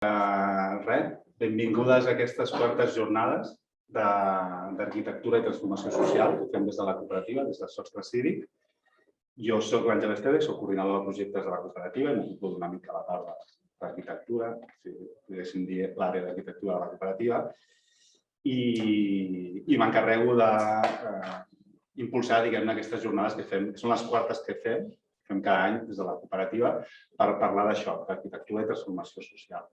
Res, benvingudes a aquestes quartes jornades d'arquitectura i transformació social que fem des de la cooperativa, des del Sostre Cívic. Jo soc l'Àngel Esteve, soc coordinador de projectes de la cooperativa i m'ocupo d'una mica la part d'arquitectura, si podríem dir l'àrea d'arquitectura de la cooperativa, i m'encarrego d'impulsar, diguem-ne, aquestes jornades que fem, que són les quartes que fem cada any des de la cooperativa per parlar d'això, d'arquitectura i transformació social.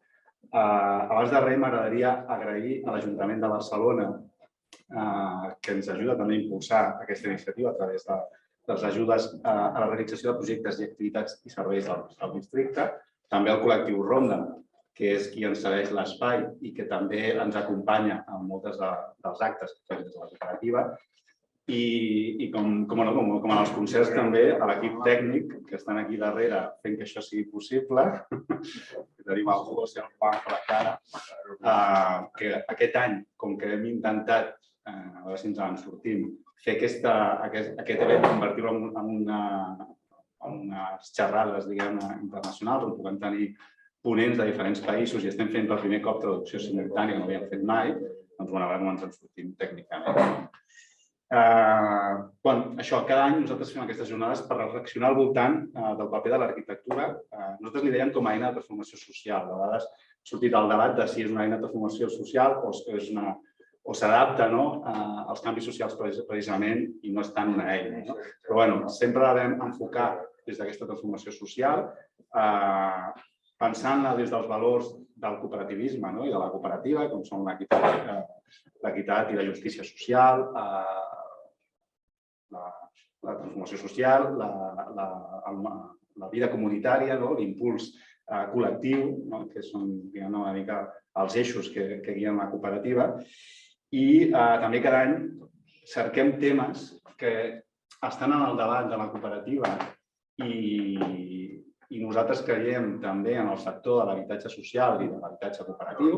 Abans de res, m'agradaria agrair a l'Ajuntament de Barcelona que ens ajuda també a impulsar aquesta iniciativa a través de les ajudes a la realització de projectes i activitats i serveis del districte, també al col·lectiu Ronda, que és qui ens cedeix l'espai i que també ens acompanya en molts dels actes que fem des de la cooperativa, i com en els concerts també a l'equip tècnic que estan aquí darrere fent que això sigui possible. Tenim el José, el Juan per la cara, que aquest any, com que hem intentat, a veure si ens en sortim, fer aquest event, convertir-lo en unes xerrades, diguem-ne, internacionals, on puguem tenir ponents de diferents països i estem fent per primer cop traducció simultània, que no havíem fet mai, doncs a veure com ens en sortim tècnicament. Això, cada any nosaltres fem aquestes jornades per reflexionar al voltant del paper de l'arquitectura. Nosaltres li dèiem com a eina de transformació social. A vegades ha sortit el debat de si és una eina de transformació social o s'adapta als canvis socials precisament i no és tant una eina. Però sempre la vam enfocar des d'aquesta transformació social, pensant-la des dels valors del cooperativisme i de la cooperativa, com són l'equitat i la justícia social, la transformació social, la vida comunitària, l'impuls col·lectiu, que són una mica els eixos que guien la cooperativa. I també cada any cerquem temes que estan en el debat de la cooperativa i nosaltres creiem també en el sector de l'habitatge social i de l'habitatge cooperatiu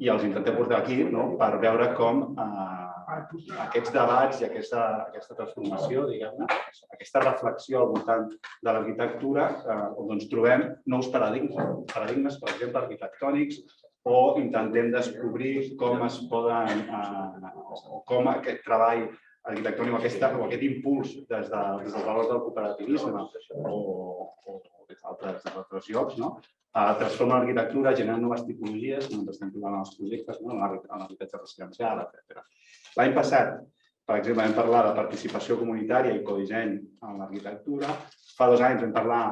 i els intentem portar aquí per veure com aquests debats i aquesta transformació, diguem-ne, aquesta reflexió al voltant de l'arquitectura, on trobem nous paradigmes, per exemple, arquitectònics, o intentem descobrir com es poden, o com aquest treball arquitectònic o aquest impuls des dels valors del cooperativisme o d'altres llocs, transforma l'arquitectura, generant noves tipologies, com ens estem trobant en els projectes, en l'habitatge residencial, etc. L'any passat, per exemple, vam parlar de participació comunitària i codisseny en l'arquitectura. Fa 2 anys vam parlar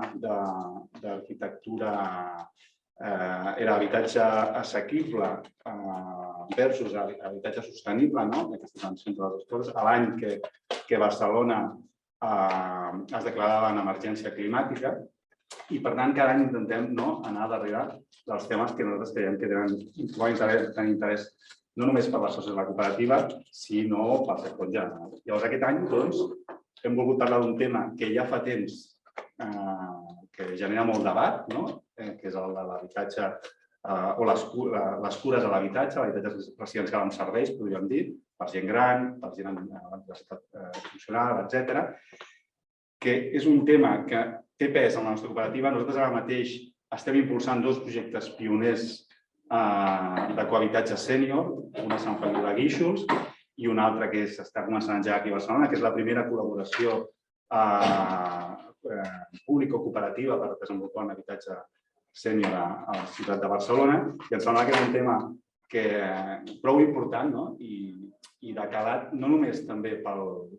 d'arquitectura, era habitatge assequible versus habitatge sostenible, aquestes van ser entre les dues coses. L'any que Barcelona es declarava en emergència climàtica, i per tant cada any intentem anar darrere dels temes que nosaltres creiem que tenen interès no només per les socis de la cooperativa, sinó pel sector en general. Llavors aquest any hem volgut parlar d'un tema que ja fa temps que genera molt debat, que és el de l'habitatge o les cures a l'habitatge, l'habitatge residencial amb serveis, podríem dir, per gent gran, per gent amb diversitat funcional, etc. Que és un tema que té pes en la nostra cooperativa. Nosaltres ara mateix estem impulsant 2 projectes pioners de cohabitatge sènior, un a Sant Feliu de Guíxols i un altre que s'està començant ja aquí a Barcelona, que és la primera col·laboració público-cooperativa per desenvolupar un habitatge sènior a la ciutat de Barcelona. I em sembla que és un tema prou important i de calat no només també pel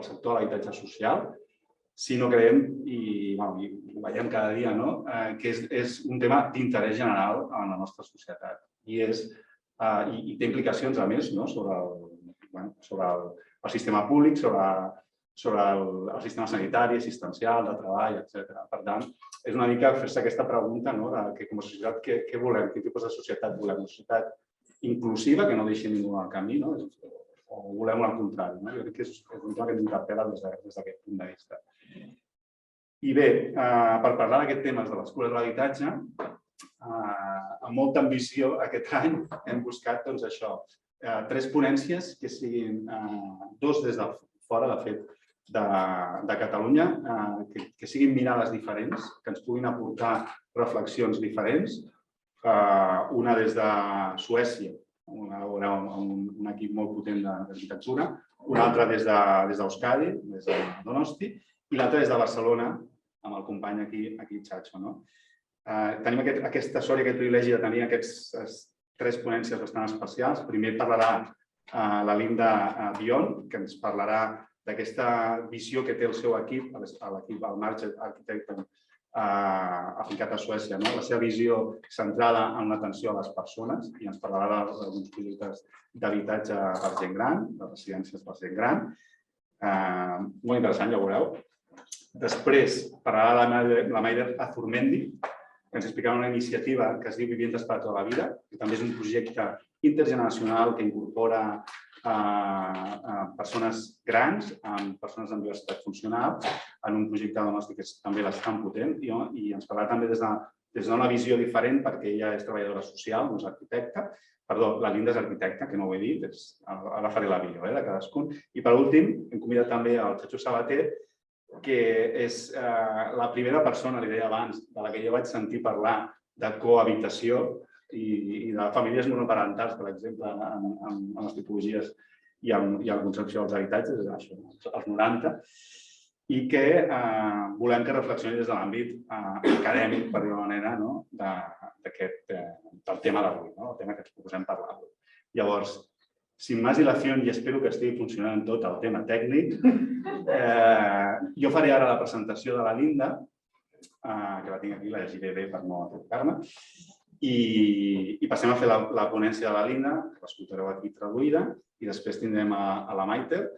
sector de l'habitatge social, sinó creiem, i ho veiem cada dia, que és un tema d'interès general en la nostra societat. I té implicacions, a més, sobre el sistema públic, sobre el sistema sanitari, assistencial, de treball, etc. Per tant, és una mica fer-se aquesta pregunta que com a societat què volem, quin tipus de societat volem? Una societat inclusiva, que no deixi ningú al camí, o volem al contrari? Jo crec que és un tema que ens interpel·la des d'aquest punt de vista. I bé, per parlar d'aquest tema de les cures de l'habitatge, amb molta ambició aquest any hem buscat això, 3 ponències que siguin 2 des de fora, de fet, de Catalunya, que siguin mirades diferents, que ens puguin aportar reflexions diferents una des de Suècia, un equip molt potent d'arquitectura, una altra des d'Euskadi, des de Donosti, i l'altra des de Barcelona, amb el company aquí Chacho. Tenim aquesta sort i aquest privilegi de tenir aquestes 3 ponències bastant especials. Primer parlarà la Linda Dion, que ens parlarà d'aquesta visió que té el seu equip, l'equip del Marge Architecten aplicat a Suècia, la seva visió centrada en l'atenció a les persones, i ens parlarà d'alguns projectes d'habitatge per gent gran, de residències per gent gran. Molt interessant, ja ho veureu. Després parlarà la Maider Azurmendi, que ens explicarà una iniciativa que es diu Viviendas para toda la vida, que també és un projecte intergeneracional que incorpora persones grans amb persones amb diversitat funcional en un projecte domèstic que és també bastant potent, i ens parlarà també des d'una visió diferent, perquè ella és treballadora social, no és arquitecta. Perdó, la Linda és arquitecta, que no ho he dit, ara faré la bio de cadascun. I per últim, hem convidat també el Chacho Sabater, que és la primera persona, li deia abans, de la que jo vaig sentir parlar de cohabitació i de famílies monoparentals, per exemple, en les tipologies i en la concepció dels habitatges, als 90, i que volem que reflexioni des de l'àmbit acadèmic, per dir-ho manera, del tema d'avui, el tema que ens proposem parlar avui. Llavors, sin más dilación, i espero que estigui funcionant tot el tema tècnic, jo faré ara la presentació de la Linda, que la tinc aquí, la llegiré bé per no equivocar-me, i passem a fer la ponència de la Linda, que l'escoltareu aquí traduïda, i després tindrem a la Maider,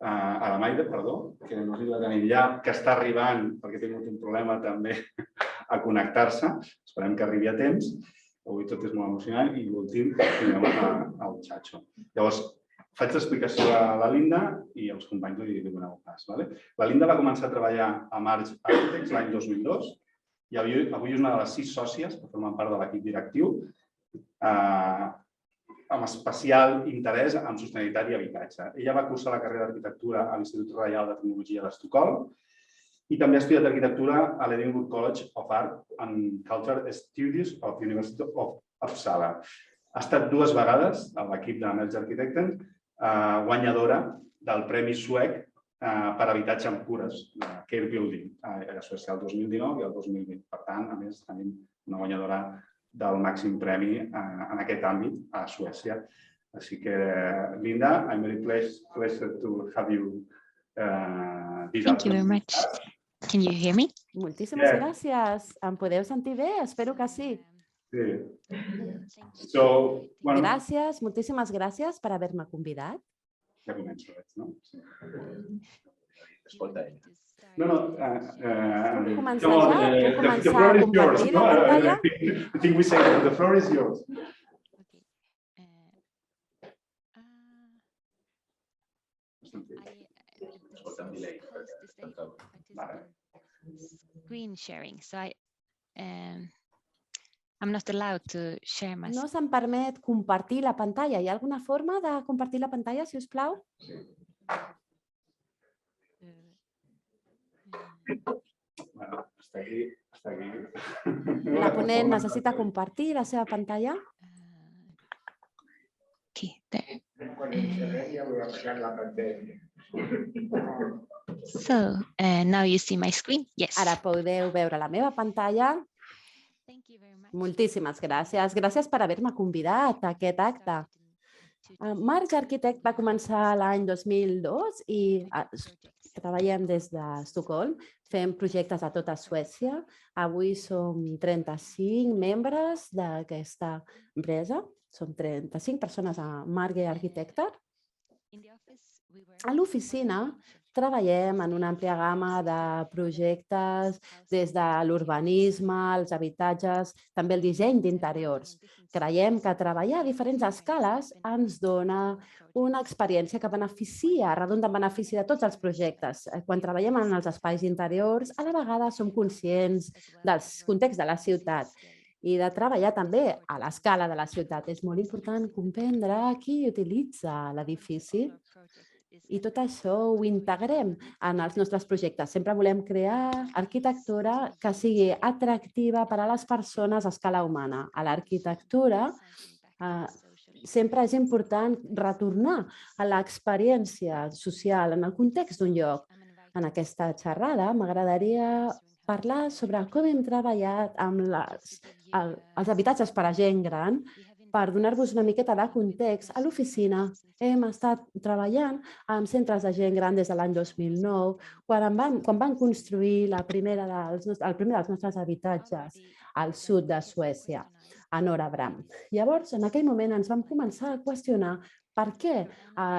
que no sé si la tenim ja, que està arribant, perquè ha tingut un problema també a connectar-se, esperem que arribi a temps. Avui tot és molt emocionant, i l'últim tindrem el Chacho. Llavors, faig l'explicació de la Linda i els companys li doneu pas. La Linda va començar a treballar a Marge Architects l'any 2002 i avui és una de les 6 sòcies que formen part de l'equip directiu amb especial interès en sostenibilitat i habitatge. Ella va cursar la carrera d'arquitectura a l'Institut Reial de Tecnologia d'Estocolm i també ha estudiat arquitectura a l'Edinburgh College of Art and Culture Studies of the University of Uppsala. Ha estat 2 vegades a l'equip de Marge Architecten guanyadora del Premi Suec per habitatge amb cures, Care Building, a Suècia el 2019 i el 2020. Per tant, a més, tenim una guanyadora del màxim premi en aquest àmbit a Suècia. Així que, Linda, I'm very pleased to have you this afternoon. Thank you very much. Can you hear me? Moltíssimes gràcies. Em podeu sentir bé? Espero que sí. Gràcies, moltíssimes gràcies per haver-me convidat. Ja començo, no? Escolta ella. Puc començar a compartir la pantalla? I think we say that the floor is yours. Escolta amb delay. Screen sharing, so I'm not allowed to share my No se'm permet compartir la pantalla. Hi ha alguna forma de compartir la pantalla, si us plau? Està aquí. La ponent necessita compartir la seva pantalla. Okay, there. So, now you see my screen? Yes. Ara podeu veure la meva pantalla. Moltíssimes gràcies. Gràcies per haver-me convidat a aquest acte. Marge Architect va començar l'any 2002 i treballem des d'Estocolm. Fem projectes a tota Suècia. Avui som 35 membres d'aquesta empresa. Som 35 persones a Marge Architecture. A l'oficina treballem en una àmplia gamma de projectes des de l'urbanisme, els habitatges, també el disseny d'interiors. Creiem que treballar a diferents escales ens dona una experiència que beneficia, redunda en benefici de tots els projectes. Quan treballem en els espais interiors, a la vegada som conscients del context de la ciutat i de treballar també a l'escala de la ciutat. És molt important comprendre qui utilitza l'edifici I tot això ho integrem en els nostres projectes. Sempre volem crear arquitectura que sigui atractiva per a les persones a escala humana. A l'arquitectura sempre és important retornar a l'experiència social en el context d'un lloc. En aquesta xerrada m'agradaria parlar sobre com hem treballat amb els habitatges per a gent gran per donar-vos una miqueta de context. A l'oficina hem estat treballant amb centres de gent gran des de l'any 2009, quan van construir el primer dels nostres habitatges al sud de Suècia, a Norabram. Llavors, en aquell moment ens vam començar a qüestionar per què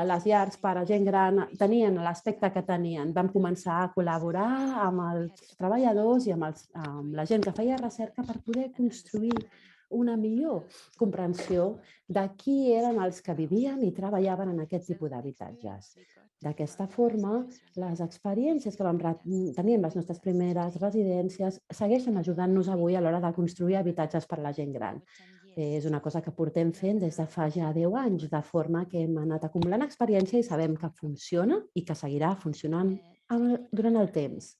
les llars per a gent gran tenien l'aspecte que tenien. Vam començar a col·laborar amb els treballadors i amb la gent que feia recerca per poder construir una millor comprensió de qui eren els que vivien i treballaven en aquest tipus d'habitatges. D'aquesta forma, les experiències que vam tenir en les nostres primeres residències segueixen ajudant-nos avui a l'hora de construir habitatges per a la gent gran. És una cosa que portem fent des de fa ja 10 anys, de forma que hem anat acumulant experiència i sabem que funciona i que seguirà funcionant durant el temps.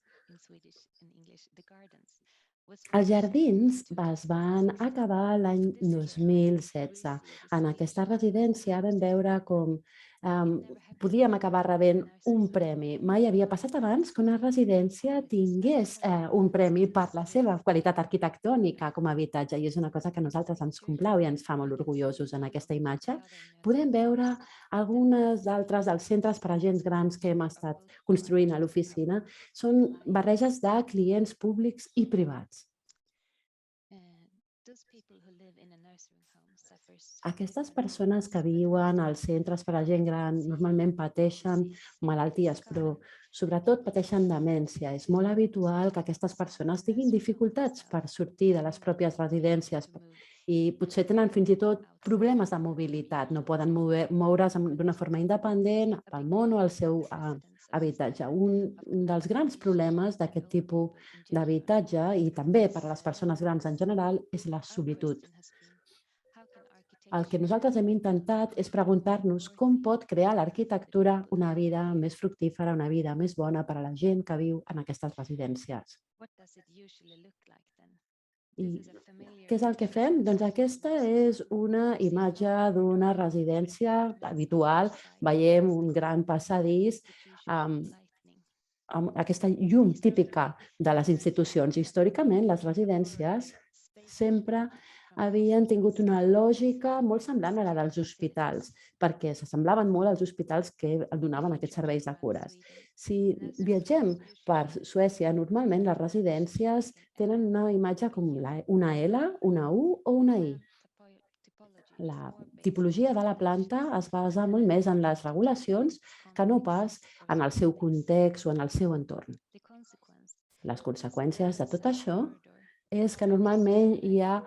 Els jardins es van acabar l'any 2016. En aquesta residència vam veure com podíem acabar rebent un premi. Mai havia passat abans que una residència tingués un premi per la seva qualitat arquitectònica com a habitatge i és una cosa que a nosaltres ens complau i ens fa molt orgullosos en aquesta imatge. Podem veure algunes d'altres dels centres per a gent grans que hem estat construint a l'oficina. Són barreges de clients públics i privats. Aquestes persones que viuen als centres per a gent gran normalment pateixen malalties, però sobretot pateixen demència. És molt habitual que aquestes persones tinguin dificultats per sortir de les pròpies residències i potser tenen fins i tot problemes de mobilitat. No poden moure's d'una forma independent pel món o al seu habitatge. Un dels grans problemes d'aquest tipus d'habitatge i també per a les persones grans en general és la solitud. El que nosaltres hem intentat és preguntar-nos com pot crear l'arquitectura una vida més fructífera, una vida més bona per a la gent que viu en aquestes residències. I què és el que fem? Doncs aquesta és una imatge d'una residència habitual. Veiem un gran passadís amb aquesta llum típica de les institucions. Històricament, les residències sempre havien tingut una lògica molt semblant a la dels hospitals, perquè s'assemblaven molt als hospitals que donaven aquests serveis de cures. Si viatgem per Suècia, normalment les residències tenen una imatge com una L, una U o una I. La tipologia de la planta es basa molt més en les regulacions que no pas en el seu context o en el seu entorn. Les conseqüències de tot això és que normalment hi ha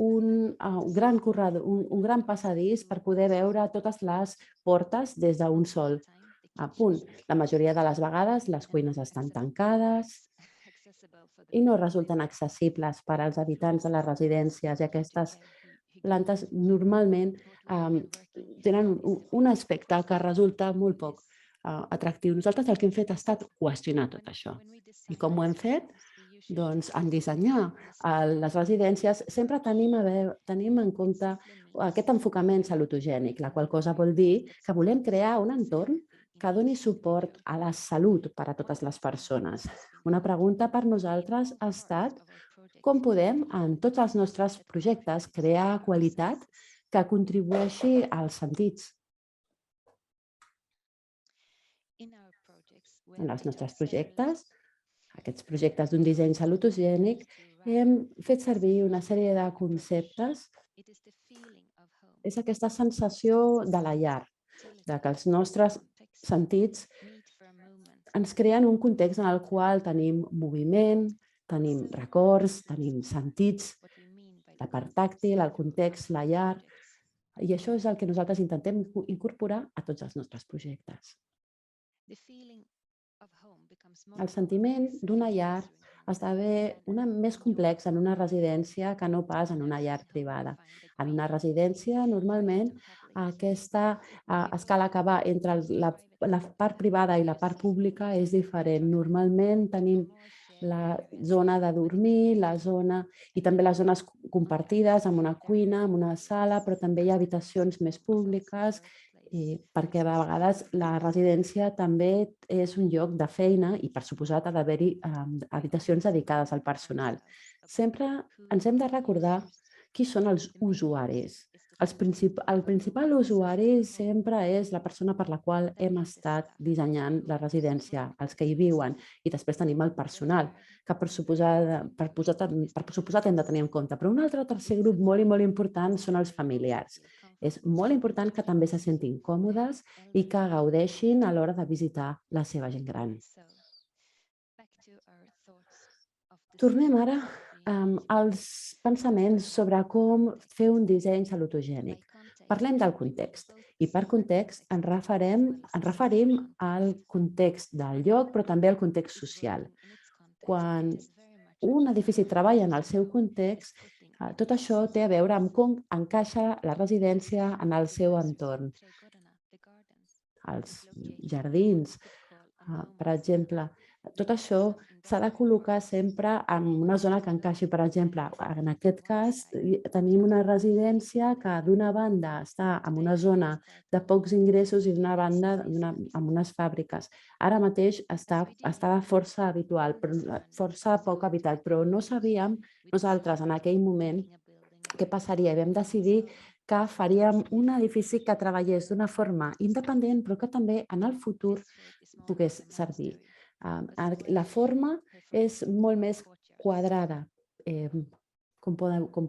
un gran corredor, un gran passadís per poder veure totes les portes des d'un sol punt. La majoria de les vegades les cuines estan tancades i no resulten accessibles per als habitants de les residències i aquestes plantes normalment tenen un aspecte que resulta molt poc atractiu. Nosaltres el que hem fet ha estat qüestionar tot això. I com ho hem fet? Doncs en dissenyar les residències sempre tenim en compte aquest enfocament salutogènic, la qual cosa vol dir que volem crear un entorn que doni suport a la salut per a totes les persones. Una pregunta per nosaltres ha estat com podem, en tots els nostres projectes, crear qualitat que contribueixi als sentits. En els nostres projectes, aquests projectes d'un disseny salutogènic, hem fet servir una sèrie de conceptes. És aquesta sensació de la llar, de que els nostres sentits ens creen un context en el qual tenim moviment, tenim records, tenim sentits, la part tàctil, el context, la llar. I això és el que nosaltres intentem incorporar a tots els nostres projectes. El sentiment d'una llar esdevé més complex en una residència que no pas en una llar privada. En una residència, normalment, aquesta escala que va entre la part privada i la part pública és diferent. Normalment tenim la zona de dormir, i també les zones compartides amb una cuina, amb una sala, però també hi ha habitacions més públiques, perquè a vegades la residència també és un lloc de feina i, per suposat, ha d'haver-hi habitacions dedicades al personal. Sempre ens hem de recordar qui són els usuaris. El principal usuari sempre és la persona per la qual hem estat dissenyant la residència, els que hi viuen, i després tenim el personal, que per suposat hem de tenir en compte. Però un altre tercer grup molt i molt important són els familiars. És molt important que també se sentin còmodes i que gaudeixin a l'hora de visitar la seva gent gran. Tornem ara als pensaments sobre com fer un disseny salutogènic. Parlem del context i per context ens referim al context del lloc, però també al context social. Quan un edifici treballa en el seu context, tot això té a veure amb com encaixa la residència en el seu entorn. Els jardins, per exemple, tot això s'ha de col·locar sempre en una zona que encaixi. Per exemple, en aquest cas tenim una residència que d'una banda està en una zona de pocs ingressos i d'una banda amb unes fàbriques. Ara mateix estava força habitual, força poc habitat, però no sabíem nosaltres en aquell moment què passaria i vam decidir que faríem un edifici que treballés d'una forma independent, però que també en el futur pogués servir. La forma és molt més quadrada, com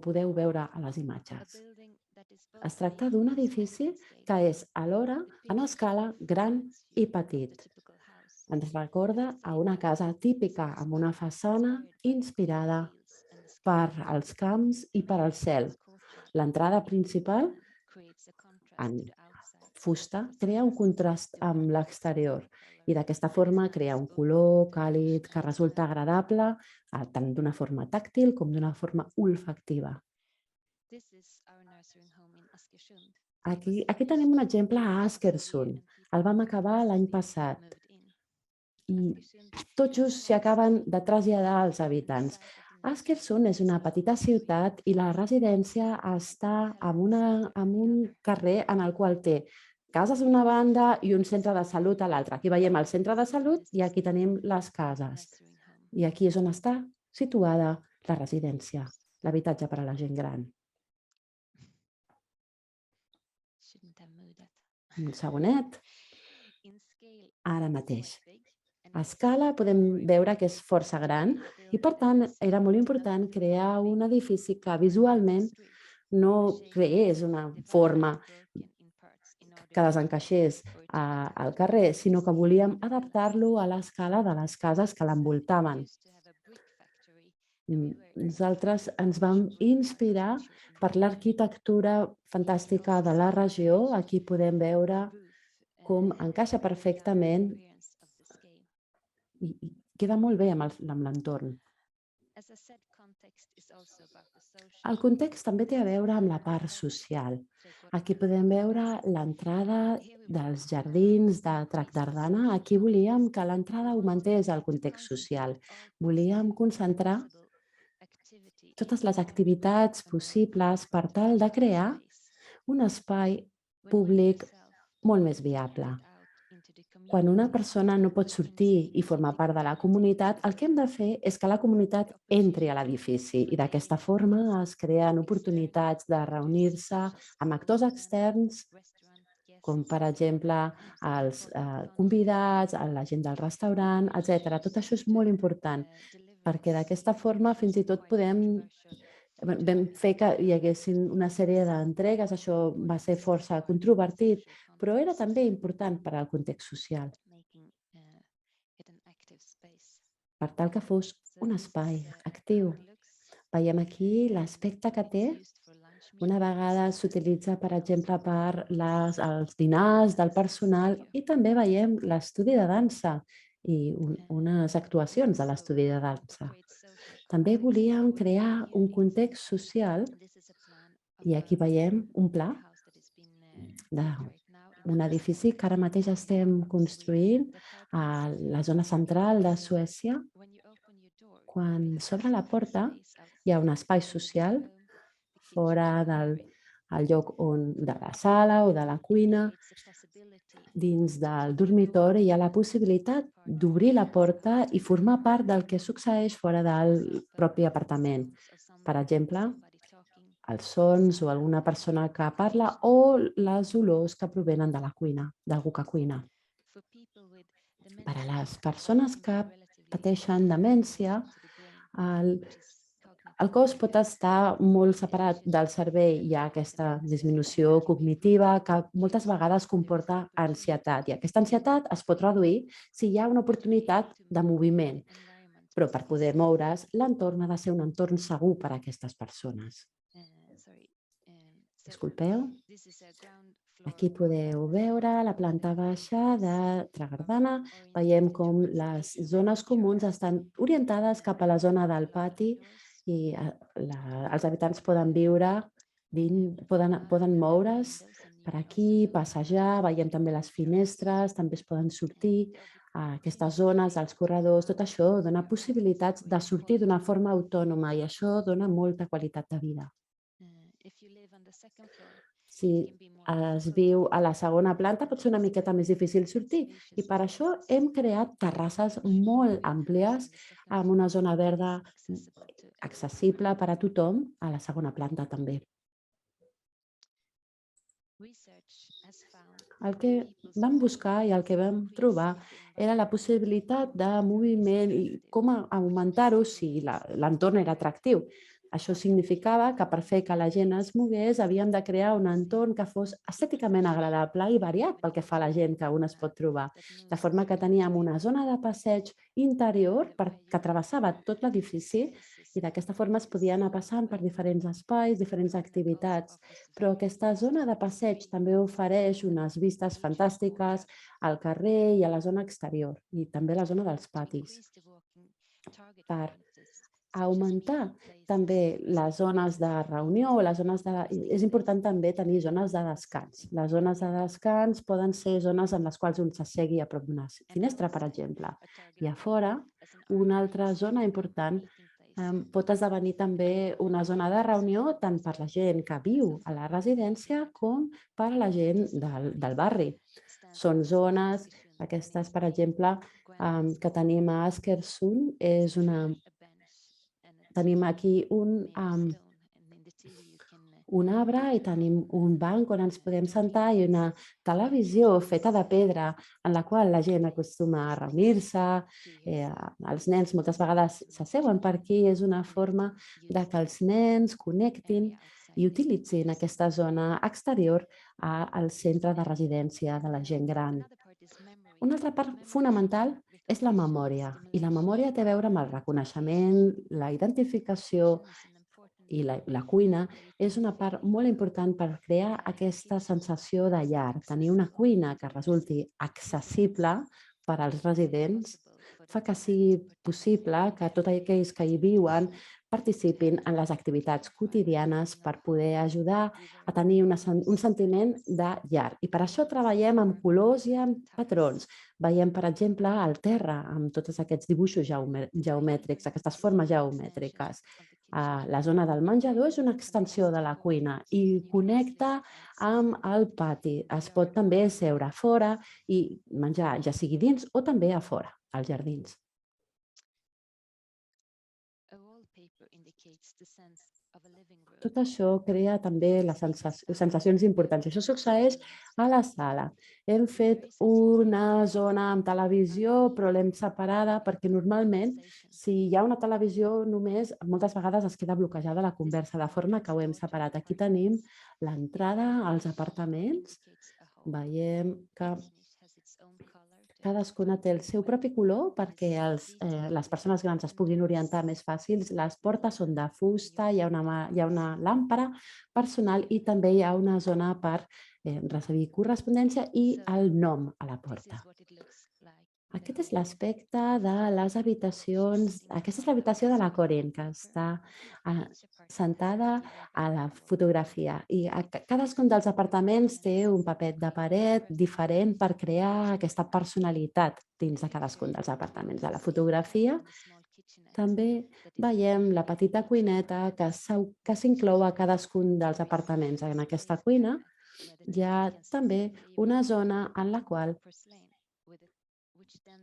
podeu veure a les imatges. Es tracta d'un edifici que és alhora en escala gran i petit. Ens recorda a una casa típica amb una façana inspirada per als camps i per al cel. L'entrada principal, en fusta, crea un contrast amb l'exterior i d'aquesta forma crea un color càlid que resulta agradable tant d'una forma tàctil com d'una forma olfactiva. Aquí tenim un exemple a Askersund. El vam acabar l'any passat i tot just s'hi acaben de traslladar els habitants. Askersund és una petita ciutat i la residència està en un carrer en el qual té cases d'una banda i un centre de salut a l'altra. Aquí veiem el centre de salut i aquí tenim les cases. I aquí és on està situada la residència, l'habitatge per a la gent gran. Un segonet. Ara mateix. A escala podem veure que és força gran i, per tant, era molt important crear un edifici que visualment no creés una forma que desencaixés al carrer, sinó que volíem adaptar-lo a l'escala de les cases que l'envoltaven. Nosaltres ens vam inspirar per l'arquitectura fantàstica de la regió. Aquí podem veure com encaixa perfectament i queda molt bé amb l'entorn. El context també té a veure amb la part social. Aquí podem veure l'entrada dels jardins de Tragdardana. Aquí volíem que l'entrada augmentés el context social. Volíem concentrar totes les activitats possibles per tal de crear un espai públic molt més viable. Quan una persona no pot sortir i formar part de la comunitat, el que hem de fer és que la comunitat entri a l'edifici i d'aquesta forma es creen oportunitats de reunir-se amb actors externs, com per exemple els convidats, la gent del restaurant, etc. Tot això és molt important, perquè d'aquesta forma fins i tot vam fer que hi haguessin una sèrie d'entregues. Això va ser força controvertit, però era també important per al context social, per tal que fos un espai actiu. Veiem aquí l'aspecte que té. Una vegada s'utilitza, per exemple, per els dinars del personal i també veiem l'estudi de dansa. i unes actuacions de l'estudi de dansa. També volíem crear un context social i aquí veiem un pla d'un edifici que ara mateix estem construint a la zona central de Suècia. Quan s'obre la porta hi ha un espai social fora del lloc de la sala o de la cuina. Dins del dormitori hi ha la possibilitat d'obrir la porta i formar part del que succeeix fora del propi apartament. Per exemple, els sons o alguna persona que parla o les olors que provenen de la cuina, d'algú que cuina. Per a les persones que pateixen demència, el cos pot estar molt separat del cervell. Hi ha aquesta disminució cognitiva que moltes vegades comporta ansietat. I aquesta ansietat es pot reduir si hi ha una oportunitat de moviment. Però per poder moure's, l'entorn ha de ser un entorn segur per a aquestes persones. Disculpeu. Aquí podeu veure la planta baixa de Tragardana. Veiem com les zones comuns estan orientades cap a la zona del pati i els habitants poden viure, poden moure's per aquí, passejar, veiem també les finestres, també es poden sortir a aquestes zones, als corredors. Tot això dona possibilitats de sortir d'una forma autònoma i això dona molta qualitat de vida. Si es viu a la segona planta pot ser una miqueta més difícil sortir i per això hem creat terrasses molt àmplies amb una zona verda accessible per a tothom a la segona planta també. El que vam buscar i el que vam trobar era la possibilitat de moviment i com augmentar-ho si l'entorn era atractiu. Això significava que per fer que la gent es mogués havíem de crear un entorn que fos estèticament agradable i variat pel que fa a la gent que un es pot trobar. De forma que teníem una zona de passeig interior que travessava tot l'edifici i d'aquesta forma es podia anar passant per diferents espais, diferents activitats. Però aquesta zona de passeig també ofereix unes vistes fantàstiques al carrer i a la zona exterior i també a la zona dels patis. Per augmentar també les zones de reunió o les zones és important també tenir zones de descans. Les zones de descans poden ser zones en les quals un s'assegui a prop d'una finestra, per exemple. I a fora, una altra zona important pot esdevenir també una zona de reunió tant per la gent que viu a la residència com per a la gent del barri. Són zones, aquestes, per exemple, que tenim a Askersund, tenim aquí un arbre i tenim un banc on ens podem sentar i una televisió feta de pedra en la qual la gent acostuma a reunir-se. Els nens moltes vegades s'asseuen per aquí. És una forma de que els nens connectin i utilitzin aquesta zona exterior al centre de residència de la gent gran. Una altra part fonamental és la memòria. I la memòria té a veure amb el reconeixement, la identificació i la cuina. És una part molt important per crear aquesta sensació de llar. Tenir una cuina que resulti accessible per als residents fa que sigui possible que tots aquells que hi viuen participin en les activitats quotidianes per poder ajudar a tenir un sentiment de llar. I per això treballem amb colors i amb patrons. Veiem, per exemple, el terra amb tots aquests dibuixos geomètrics, aquestes formes geomètriques. La zona del menjador és una extensió de la cuina i connecta amb el pati. Es pot també seure a fora i menjar, ja sigui dins o també a fora, als jardins. Tot això crea també les sensacions importants. Això succeeix a la sala. Hem fet una zona amb televisió, però l'hem separada perquè normalment, si hi ha una televisió només, moltes vegades es queda bloquejada la conversa, de forma que ho hem separat. Aquí tenim l'entrada als apartaments. Veiem que cadascuna té el seu propi color perquè les persones grans es puguin orientar més fàcils. Les portes són de fusta, hi ha una làmpara personal i també hi ha una zona per recibir correspondència i el nom a la porta. Aquest és l'aspecte de les habitacions. Aquesta és l'habitació de la Corinne, que està sentada a la fotografia. I cadascun dels apartaments té un paper de paret diferent per crear aquesta personalitat dins de cadascun dels apartaments. A la fotografia també veiem la petita cuineta que s'inclou a cadascun dels apartaments. En aquesta cuina hi ha també una zona en la qual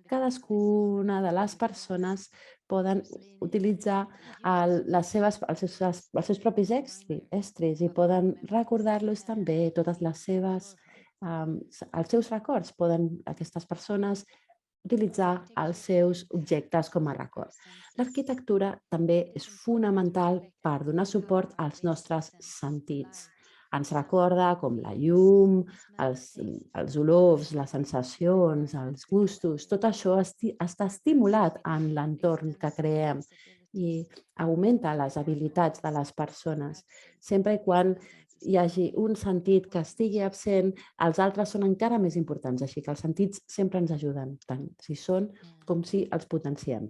cadascuna de les persones poden utilitzar els seus propis estris i poden recordar-los també totes les seves, els seus records. Poden aquestes persones utilitzar els seus objectes com a record. L'arquitectura també és fonamental per donar suport als nostres sentits. Ens recorda com la llum, els olors, les sensacions, els gustos, tot això està estimulat en l'entorn que creem i augmenta les habilitats de les persones. Sempre i quan hi hagi un sentit que estigui absent, els altres són encara més importants, així que els sentits sempre ens ajuden, tant si són com si els potenciem.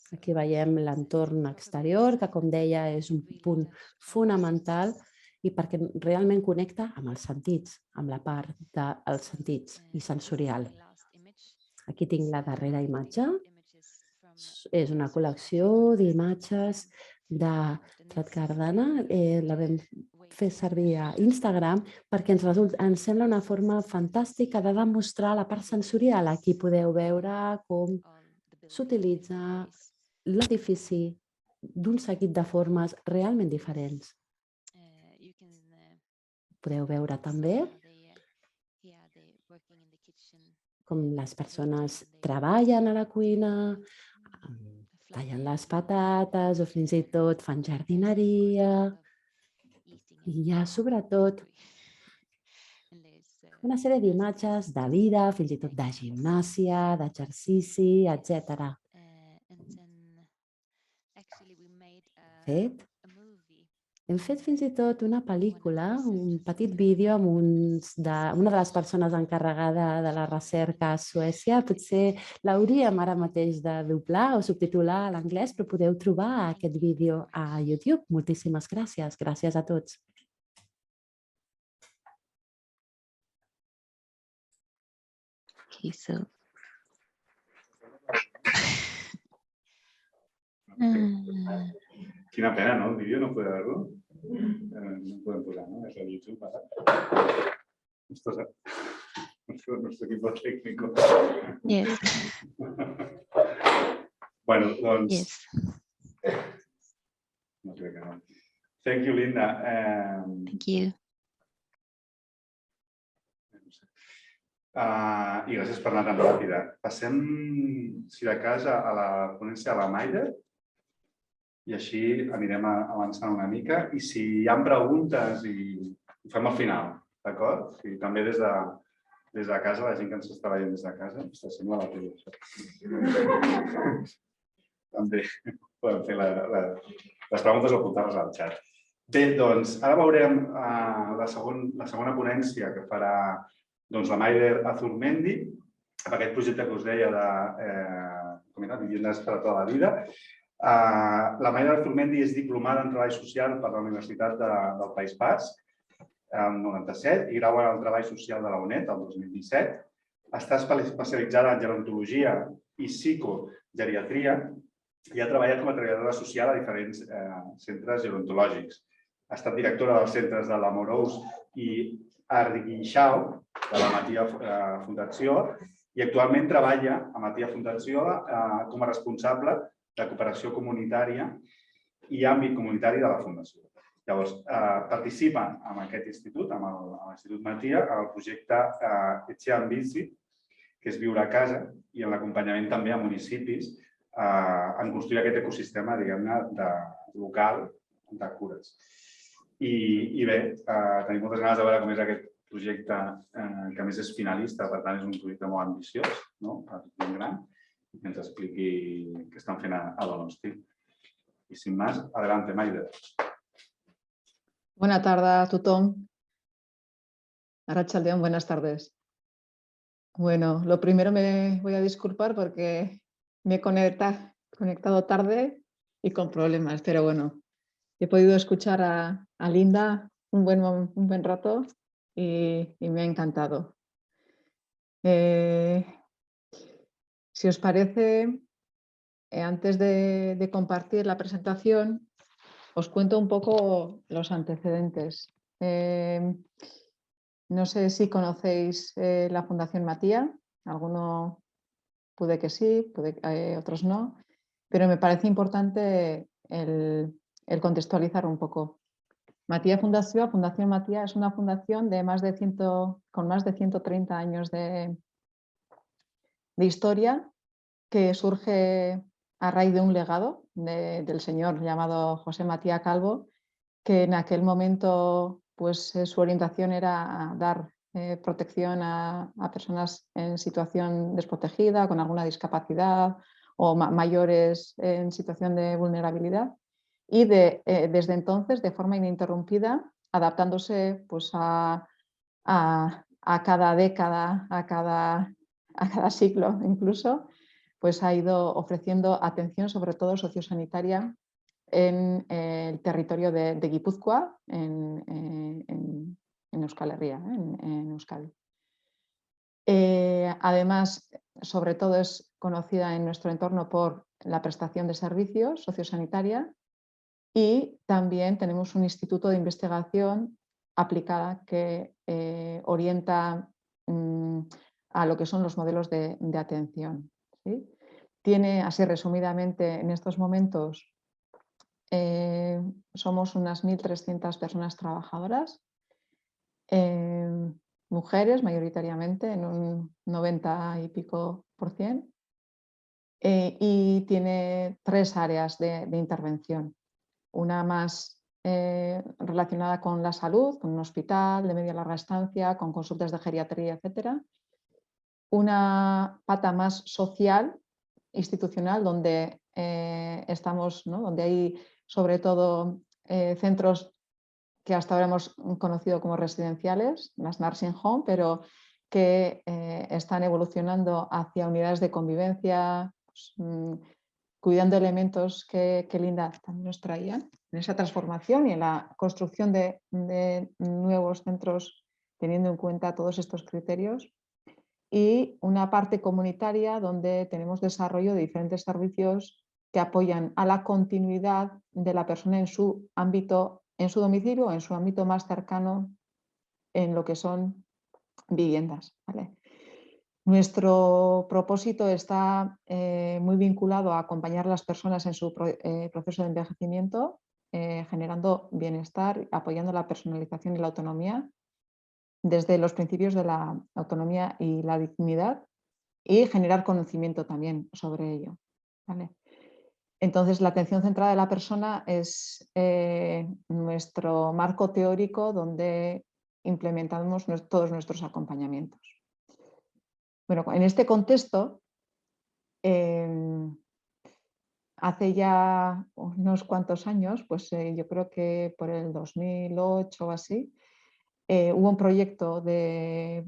Aquí veiem l'entorn exterior, que com deia és un punt fonamental i perquè realment connecta amb els sentits, amb la part dels sentits i sensorial. Aquí tinc la darrera imatge. És una col·lecció d'imatges de Tratgardana. La vam fer servir a Instagram perquè ens sembla una forma fantàstica de demostrar la part sensorial. Aquí podeu veure com s'utilitza l'edifici d'un seguit de formes realment diferents. Podeu veure també com les persones treballen a la cuina, tallen les patates o fins i tot fan jardineria. I hi ha sobretot una sèrie d'imatges de vida, fins i tot de gimnàsia, d'exercici, etc. Hem fet fins i tot una pel·lícula, un petit vídeo amb una de les persones encarregada de la recerca a Suècia. Potser l'hauríem ara mateix de doblar o subtitular a l'anglès, però podeu trobar aquest vídeo a YouTube. Moltíssimes gràcies. Gràcies a tots. Okay, so Quina pena, no? El vídeo no poder verlo. No podem posar, ¿no? Es a YouTube ahora. Esto es nuestro equipo técnico. yes, Bueno, doncs... yes. No crec que no. Thank you, Linda. Thank you. I gràcies per anar tan ràpida. Passem, si de cas, a la ponència de la Maider i així anirem avançant una mica. I si hi ha preguntes, ho fem al final, d'acord? També des de casa, la gent que ens està veient des de casa, està sembla la tele. També podem fer les preguntes o apuntar-les al xat. Bé, doncs, ara veurem la segona ponència que farà la Maider Azurmendi, amb aquest projecte que us deia de viviendas para toda la vida. La Maider Azurmendi és diplomada en Treball Social per la Universitat del País Basc, el 97, i grau en el Treball Social de la UNED, el 2017. Està especialitzada en gerontologia i psicogeriatria i ha treballat com a treballadora social a diferents centres gerontològics. Ha estat directora dels centres de l'Amorós i Arguixau, de la Matia Fundació, i actualment treballa a Matia Fundació com a responsable de cooperació comunitària i àmbit comunitari de la Fundació. Llavors, participa en aquest institut, amb l'Institut Matia, en el projecte Etxean Bizi, que és viure a casa, i en l'acompanyament també a municipis en construir aquest ecosistema, diguem-ne, local de cures. I bé, tenim moltes ganes de veure com és aquest projecte que a més és finalista, per tant és un projecte molt ambiciós, ben gran, que ens expliqui què estan fent a Donosti. I sin más, adelante, Maider. Buena tarde a tothom. Arratsaldeon, buenas tardes. Bueno, lo primero me voy a disculpar porque me he conectado tarde y con problemas, pero bueno, he podido escuchar a Linda un buen rato y me ha encantado. Si os parece, antes de compartir la presentación, os cuento un poco los antecedentes. No sé si conocéis la Fundación Matia, alguno puede que sí, otros no, pero me parece importante el contextualizar un poco. Matia Fundación Matia es una fundación de con más de 130 años de historia, que surge a raíz de un legado del señor llamado José Matia Calvo, que en aquel momento pues, su orientación era dar protección a personas en situación desprotegida, con alguna discapacidad o mayores en situación de vulnerabilidad. Y desde entonces, de forma ininterrumpida, adaptándose pues, a cada década, a cada siglo incluso, pues ha ido ofreciendo atención, sobre todo sociosanitaria, en el territorio de Guipúzcoa, en Euskal Herria, en Euskadi. Además, sobre todo es conocida en nuestro entorno por la prestación de servicios sociosanitaria, y también tenemos un instituto de investigación aplicada que orienta a lo que son los modelos de atención, ¿sí? Tiene, así resumidamente, en estos momentos somos unas 1.300 personas trabajadoras, mujeres mayoritariamente, en un 90 y pico %, y tiene 3 áreas de intervención. Una más relacionada con la salud, con un hospital de media larga estancia, con consultas de geriatría, etc. Una pata más social, institucional, donde estamos, ¿no? Donde hay sobre todo centros que hasta ahora hemos conocido como residenciales, las nursing home, pero que están evolucionando hacia unidades de convivencia, pues, cuidando elementos que Linda también nos traía en esa transformación y en la construcción de nuevos centros teniendo en cuenta todos estos criterios. Y una parte comunitaria donde tenemos desarrollo de diferentes servicios que apoyan a la continuidad de la persona en su ámbito, en su domicilio, en su ámbito más cercano, en lo que son viviendas, ¿vale? Nuestro propósito está muy vinculado a acompañar a las personas en su proceso de envejecimiento, generando bienestar, apoyando la personalización y la autonomía desde los principios de la autonomía y la dignidad, y generar conocimiento también sobre ello, ¿vale? Entonces, la atención centrada de la persona es nuestro marco teórico donde implementamos todos nuestros acompañamientos. Bueno, en este contexto, hace ya unos cuantos años, pues yo creo que por el 2008 o así, hubo un proyecto que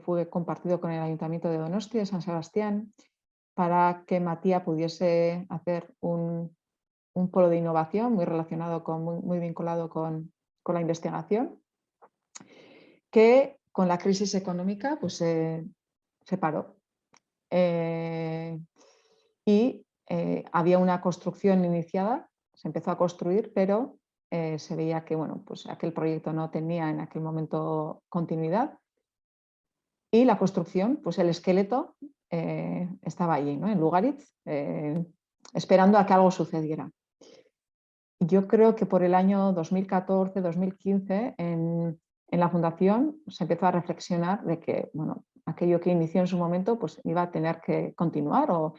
fue compartido con el Ayuntamiento de Donostia, de San Sebastián, para que Matia pudiese hacer un polo de innovación muy relacionado, muy vinculado con la investigación, que con la crisis económica pues, se paró. Y había una construcción iniciada, se empezó a construir, pero se veía que bueno, pues aquel proyecto no tenía en aquel momento continuidad. Y la construcción, pues el esqueleto estaba allí, ¿no? En Lugaritz, esperando a que algo sucediera. Yo creo que por el año 2014-2015 en la Fundación se empezó a reflexionar de que bueno, aquello que inició en su momento pues, iba a tener que continuar, o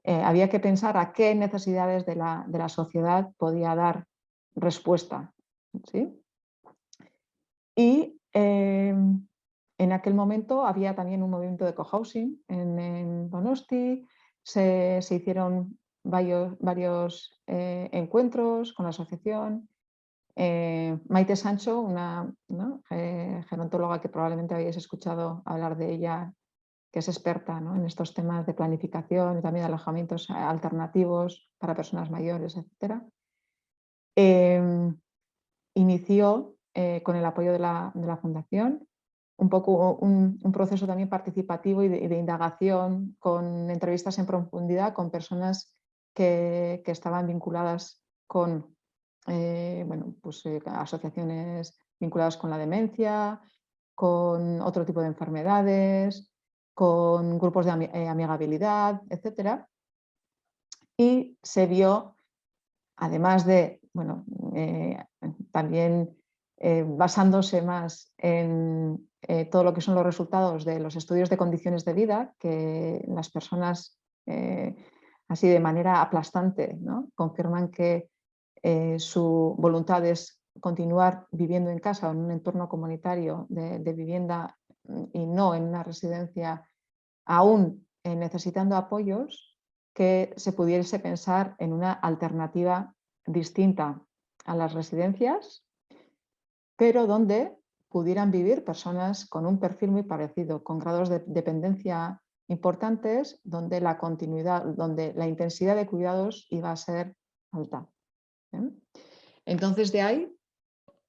había que pensar a qué necesidades de la sociedad podía dar respuesta, ¿sí? Y en aquel momento había también un movimiento de cohousing en Donosti, se hicieron varios encuentros con la asociación, Maite Sancho, una gerontóloga que probablemente habéis escuchado hablar de ella, que es experta, ¿no?, en estos temas de planificación y también de alojamientos alternativos para personas mayores, etc. Inició, con el apoyo de la Fundación, un poco un proceso también participativo y de indagación, con entrevistas en profundidad con personas que estaban vinculadas con asociaciones vinculadas con la demencia, con otro tipo de enfermedades, con grupos de amigabilidad, etc. Y se vio, además de, también basándose más en todo lo que son los resultados de los estudios de condiciones de vida, que las personas así de manera aplastante, ¿no?, confirman que su voluntad es continuar viviendo en casa o en un entorno comunitario de vivienda y no en una residencia, aún necesitando apoyos, que se pudiese pensar en una alternativa distinta a las residencias, pero donde pudieran vivir personas con un perfil muy parecido, con grados de dependencia importantes, donde la continuidad, donde la intensidad de cuidados iba a ser alta. Entonces, de ahí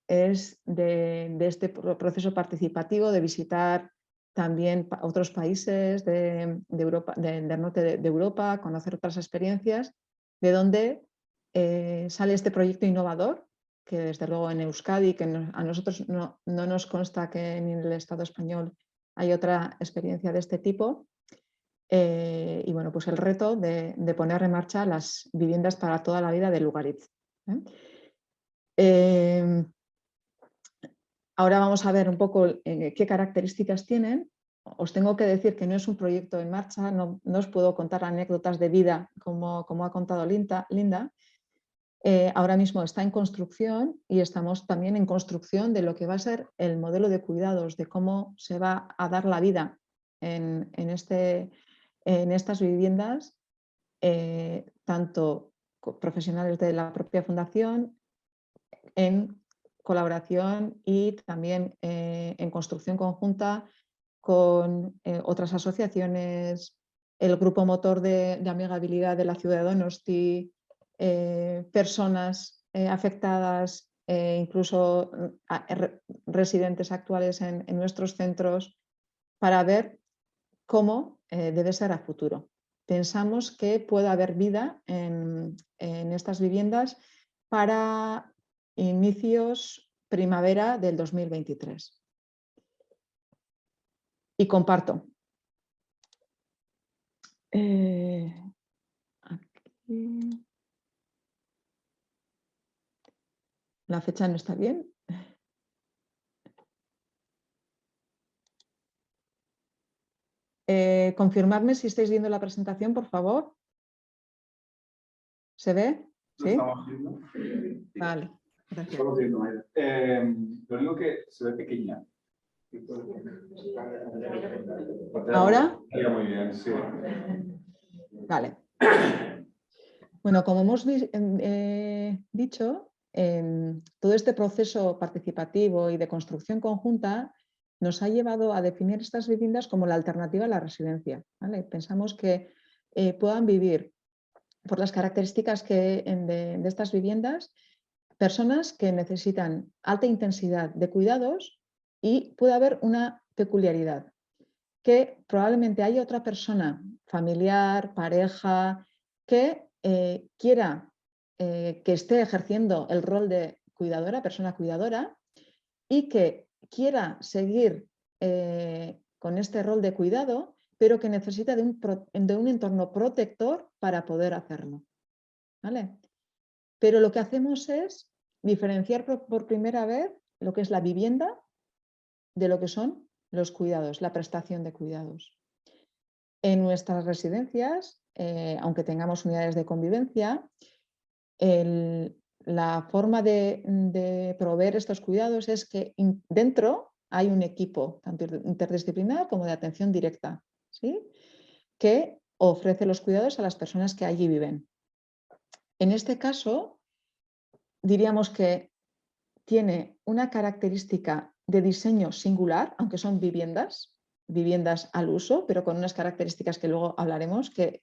es de este proceso participativo de visitar también otros países de Europa, del norte de Europa, conocer otras experiencias, de donde sale este proyecto innovador, que desde luego en Euskadi, que a nosotros no nos consta que en el Estado español hay otra experiencia de este tipo. Y bueno, pues el reto de poner en marcha las viviendas para toda la vida de Lugaritz. Ahora vamos a ver un poco qué características tienen. Os tengo que decir que no es un proyecto en marcha, no os puedo contar anécdotas de vida como ha contado Linda. Ahora mismo está en construcción y estamos también en construcción de lo que va a ser el modelo de cuidados, de cómo se va a dar la vida en estas viviendas, tanto profesionales de la propia fundación, en colaboración y también en construcción conjunta con otras asociaciones, el grupo motor de amigabilidad de la ciudad de Donosti, personas afectadas, incluso residentes actuales en nuestros centros, para ver cómo debe ser a futuro. Pensamos que puede haber vida en estas viviendas para inicios primavera del 2023. Y comparto. Aquí. La fecha no está bien. Confirmadme si estáis viendo la presentación, por favor. ¿Se ve? ¿Sí? ¿Lo estamos viendo? Vale, gracias. Estamos viendo, Maida. Lo único que se ve pequeña. ¿Ahora? Muy bien, sí. Vale. Bueno, como hemos dicho, todo este proceso participativo y de construcción conjunta nos ha llevado a definir estas viviendas como la alternativa a la residencia, ¿vale? Pensamos que puedan vivir, por las características de estas viviendas, personas que necesitan alta intensidad de cuidados, y puede haber una peculiaridad, que probablemente haya otra persona, familiar, pareja, que quiera que esté ejerciendo el rol de cuidadora, persona cuidadora, y que quiera seguir con este rol de cuidado, pero que necesita de un entorno protector para poder hacerlo. ¿Vale? Pero lo que hacemos es diferenciar por primera vez lo que es la vivienda de lo que son los cuidados, la prestación de cuidados. En nuestras residencias, aunque tengamos unidades de convivencia, la forma de proveer estos cuidados es que dentro hay un equipo tanto interdisciplinar como de atención directa, ¿sí?, que ofrece los cuidados a las personas que allí viven. En este caso, diríamos que tiene una característica de diseño singular, aunque son viviendas al uso, pero con unas características que luego hablaremos, que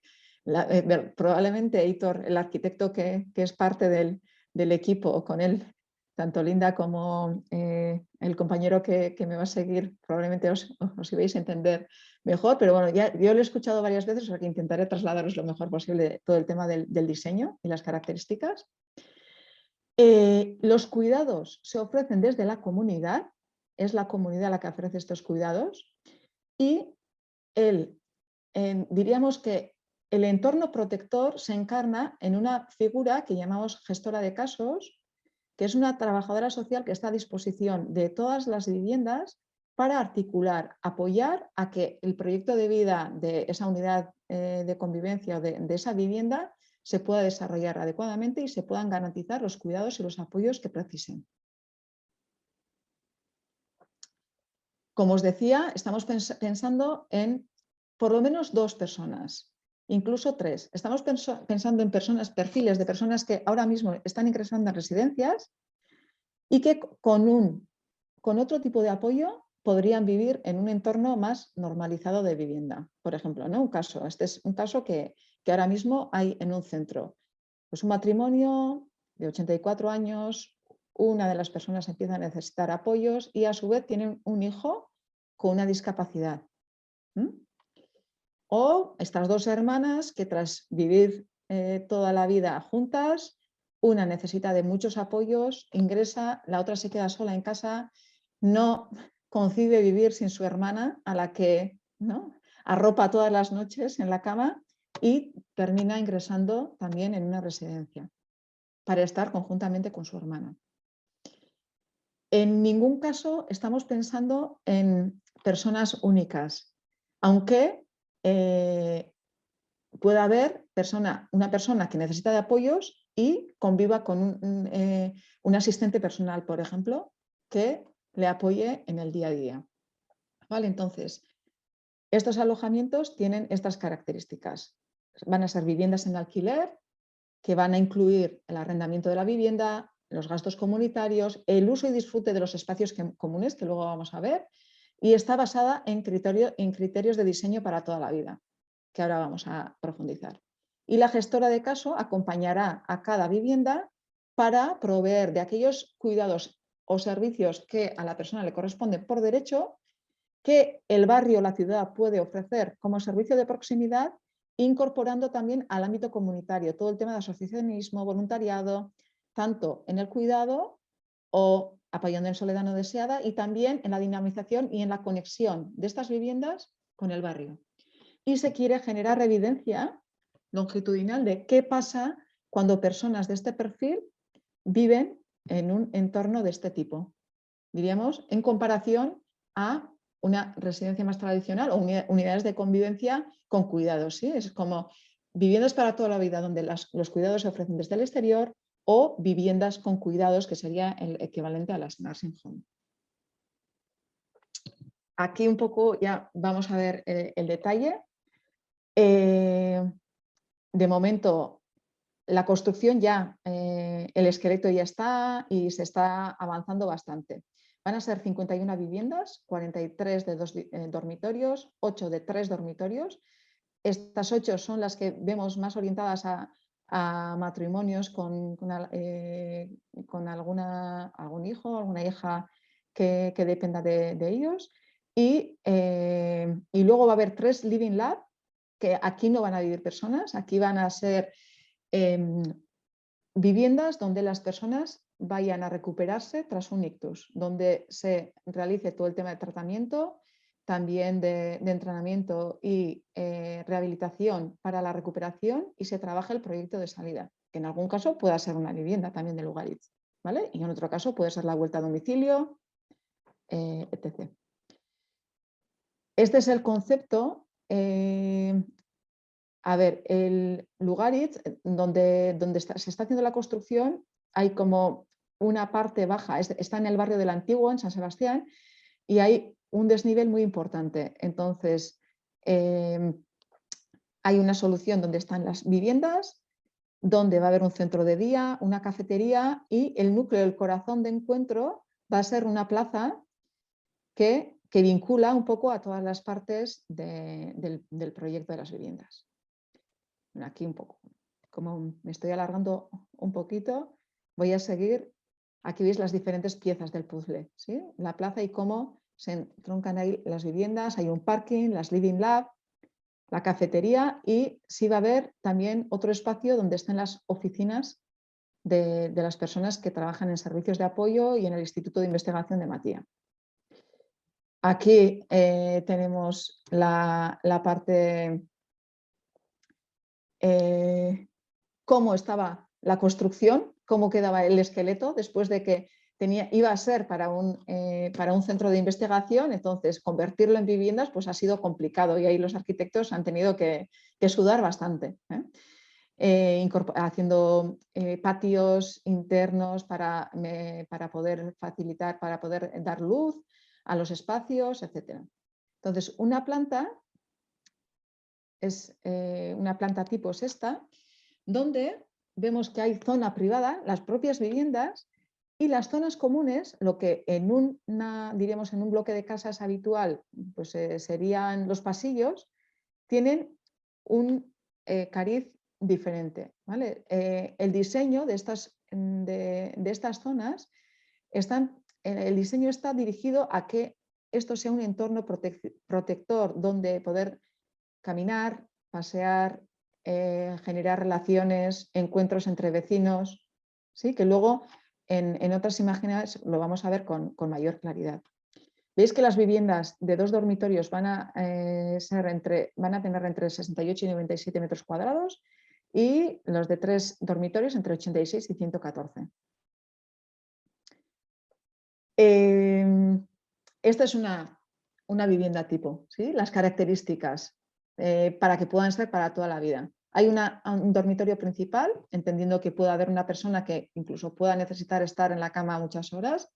probablemente Heitor, el arquitecto que es parte del equipo, con él, tanto Linda como el compañero que me va a seguir, probablemente os ibais a entender mejor, pero bueno, ya, yo lo he escuchado varias veces, o sea que intentaré trasladaros lo mejor posible todo el tema del diseño y las características. Los cuidados se ofrecen desde la comunidad, es la comunidad la que ofrece estos cuidados, y diríamos que el entorno protector se encarna en una figura que llamamos gestora de casos, que es una trabajadora social que está a disposición de todas las viviendas para articular, apoyar a que el proyecto de vida de esa unidad de convivencia o de esa vivienda se pueda desarrollar adecuadamente y se puedan garantizar los cuidados y los apoyos que precisen. Como os decía, estamos pensando en por lo menos 2 personas, incluso 3. Estamos pensando en perfiles de personas que ahora mismo están ingresando en residencias y que con otro tipo de apoyo podrían vivir en un entorno más normalizado de vivienda. Por ejemplo, ¿no? Este es un caso que ahora mismo hay en un centro. Pues un matrimonio de 84 años, una de las personas empieza a necesitar apoyos y a su vez tienen un hijo con una discapacidad. O estas 2 hermanas que tras vivir toda la vida juntas, una necesita de muchos apoyos, ingresa, la otra se queda sola en casa, no concibe vivir sin su hermana, a la que, ¿no?, arropa todas las noches en la cama y termina ingresando también en una residencia para estar conjuntamente con su hermana. En ningún caso estamos pensando en personas únicas, aunque pueda haber una persona que necesita de apoyos y conviva con un asistente personal, por ejemplo, que le apoye en el día a día. ¿Vale? Entonces, estos alojamientos tienen estas características. Van a ser viviendas en alquiler, que van a incluir el arrendamiento de la vivienda, los gastos comunitarios, el uso y disfrute de los espacios comunes, que luego vamos a ver, y está basada en criterios de diseño para toda la vida, que ahora vamos a profundizar. Y la gestora de caso acompañará a cada vivienda para proveer de aquellos cuidados o servicios que a la persona le corresponden por derecho, que el barrio o la ciudad puede ofrecer como servicio de proximidad, incorporando también al ámbito comunitario todo el tema de asociacionismo, voluntariado, tanto en el cuidado o apoyando en soledad no deseada, y también en la dinamización y en la conexión de estas viviendas con el barrio. Y se quiere generar evidencia longitudinal de qué pasa cuando personas de este perfil viven en un entorno de este tipo, diríamos, en comparación a una residencia más tradicional o unidades de convivencia con cuidados. ¿Sí? Es como viviendas para toda la vida donde los cuidados se ofrecen desde el exterior, o viviendas con cuidados, que sería el equivalente a las nursing home. Aquí un poco ya vamos a ver el detalle. De momento, la construcción ya, el esqueleto ya está y se está avanzando bastante. Van a ser 51 viviendas, 43 de 2 dormitorios, 8 de 3 dormitorios. Estas 8 son las que vemos más orientadas a matrimonios con algún hijo, alguna hija que dependa de ellos. Y luego va a haber 3 living lab, que aquí no van a vivir personas, aquí van a ser viviendas donde las personas vayan a recuperarse tras un ictus, donde se realice todo el tema de tratamiento, también de entrenamiento y rehabilitación para la recuperación, y se trabaje el proyecto de salida, que en algún caso pueda ser una vivienda también de Lugaritz, ¿vale? Y en otro caso puede ser la vuelta a domicilio, etc. Este es el concepto. A ver, el Lugaritz, donde se está haciendo la construcción, hay como una parte baja, está en el barrio del Antiguo, en San Sebastián, y hay un desnivel muy importante. Entonces, hay una solución donde están las viviendas, donde va a haber un centro de día, una cafetería y el núcleo, el corazón de encuentro va a ser una plaza que vincula un poco a todas las partes del proyecto de las viviendas. Bueno, aquí un poco, como me estoy alargando un poquito, voy a seguir. Aquí veis las diferentes piezas del puzzle, ¿sí? La plaza y cómo se entroncan ahí las viviendas, hay un parking, las living lab, la cafetería y sí va a haber también otro espacio donde estén las oficinas de las personas que trabajan en servicios de apoyo y en el Instituto de Investigación de Matía. Aquí tenemos la parte, cómo estaba la construcción, cómo quedaba el esqueleto después de que iba a ser para un centro de investigación, entonces convertirlo en viviendas pues ha sido complicado y ahí los arquitectos han tenido que sudar bastante, haciendo patios internos para poder facilitar, para poder dar luz a los espacios, etc. Entonces, una planta tipo es esta, donde vemos que hay zona privada, las propias viviendas y las zonas comunes, lo que diríamos en un bloque de casas habitual pues, serían los pasillos, tienen un cariz diferente, ¿vale? El diseño de estas zonas, el diseño está dirigido a que esto sea un entorno protector donde poder caminar, pasear, generar relaciones, encuentros entre vecinos, ¿sí? Que luego en otras imágenes lo vamos a ver con mayor claridad. Veis que las viviendas de 2 dormitorios van a tener entre 68 y 97 metros cuadrados y los de 3 dormitorios entre 86 y 114. Esta es una vivienda tipo, ¿sí? Las características para que puedan ser para toda la vida. Hay un dormitorio principal, entendiendo que puede haber una persona que incluso pueda necesitar estar en la cama muchas horas.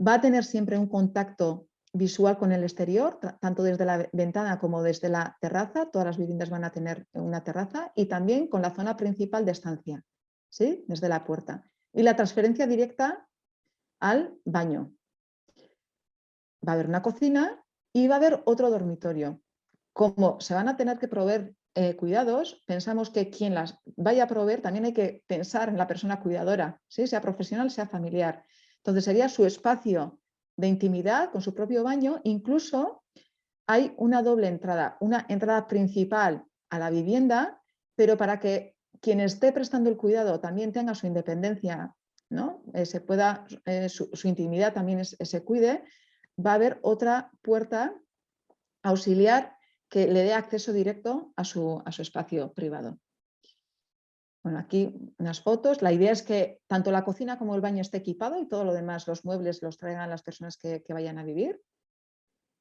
Va a tener siempre un contacto visual con el exterior, tanto desde la ventana como desde la terraza. Todas las viviendas van a tener una terraza y también con la zona principal de estancia, ¿sí? Desde la puerta. Y la transferencia directa al baño. Va a haber una cocina y va a haber otro dormitorio. Como se van a tener que proveer cuidados, pensamos que quien las vaya a proveer también hay que pensar en la persona cuidadora, ¿sí? Sea profesional, sea familiar. Entonces sería su espacio de intimidad con su propio baño. Incluso hay una doble entrada, una entrada principal a la vivienda, pero para que quien esté prestando el cuidado también tenga su independencia, ¿no? Su intimidad también se cuide, va a haber otra puerta auxiliar que le dé acceso directo a su espacio privado. Bueno, aquí unas fotos. La idea es que tanto la cocina como el baño esté equipado y todo lo demás, los muebles, los traigan las personas que vayan a vivir.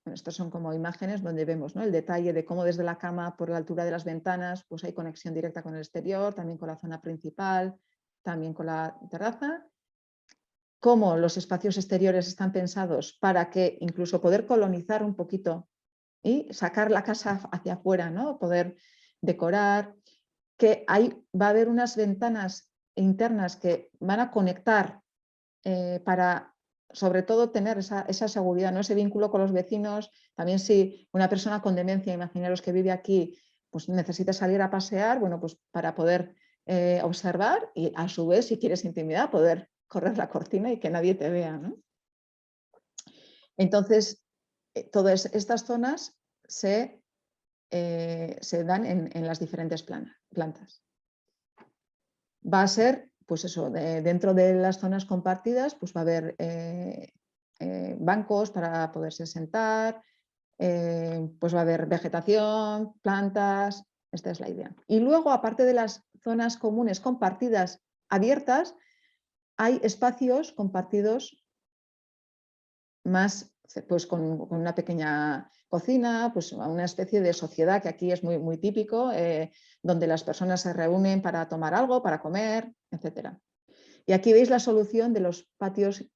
Bueno, estas son como imágenes donde vemos, ¿no? El detalle de cómo desde la cama, por la altura de las ventanas, pues hay conexión directa con el exterior, también con la zona principal, también con la terraza. Cómo los espacios exteriores están pensados para que incluso poder colonizar un poquito y sacar la casa hacia afuera, ¿no? Poder decorar, que va a haber unas ventanas internas que van a conectar para, sobre todo, tener esa seguridad, ¿no? Ese vínculo con los vecinos. También si una persona con demencia, imaginaros que vive aquí, pues necesita salir a pasear, bueno, pues para poder observar y a su vez, si quieres intimidad, poder correr la cortina y que nadie te vea, ¿no? Entonces, todas estas zonas se dan en las diferentes plantas. Va a ser, pues eso, dentro de las zonas compartidas, pues va a haber bancos para poderse sentar, pues va a haber vegetación, plantas, esta es la idea. Y luego, aparte de las zonas comunes compartidas abiertas, hay espacios compartidos más, pues con una pequeña cocina, pues una especie de sociedad que aquí es muy, muy típico, donde las personas se reúnen para tomar algo, para comer, etc. Y aquí veis la solución de los patios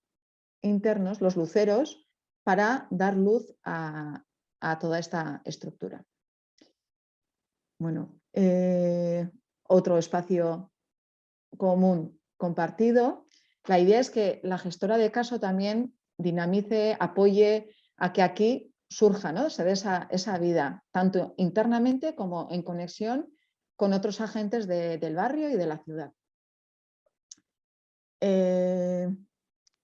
internos, los luceros, para dar luz a toda esta estructura. Bueno, otro espacio común compartido. La idea es que la gestora de caso también dinamice, apoye a que aquí surja, ¿no? Se dé esa vida, tanto internamente como en conexión con otros agentes del barrio y de la ciudad.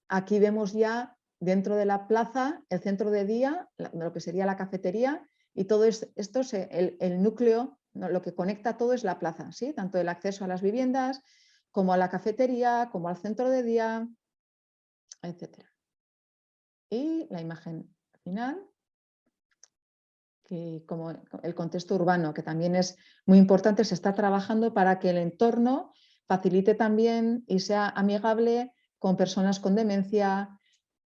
Aquí vemos ya dentro de la plaza el centro de día, lo que sería la cafetería, y todo esto, el núcleo, lo que conecta todo es la plaza, ¿sí? Tanto el acceso a las viviendas como a la cafetería, como al centro de día, etc. Y la imagen final, que como el contexto urbano, que también es muy importante, se está trabajando para que el entorno facilite también y sea amigable con personas con demencia.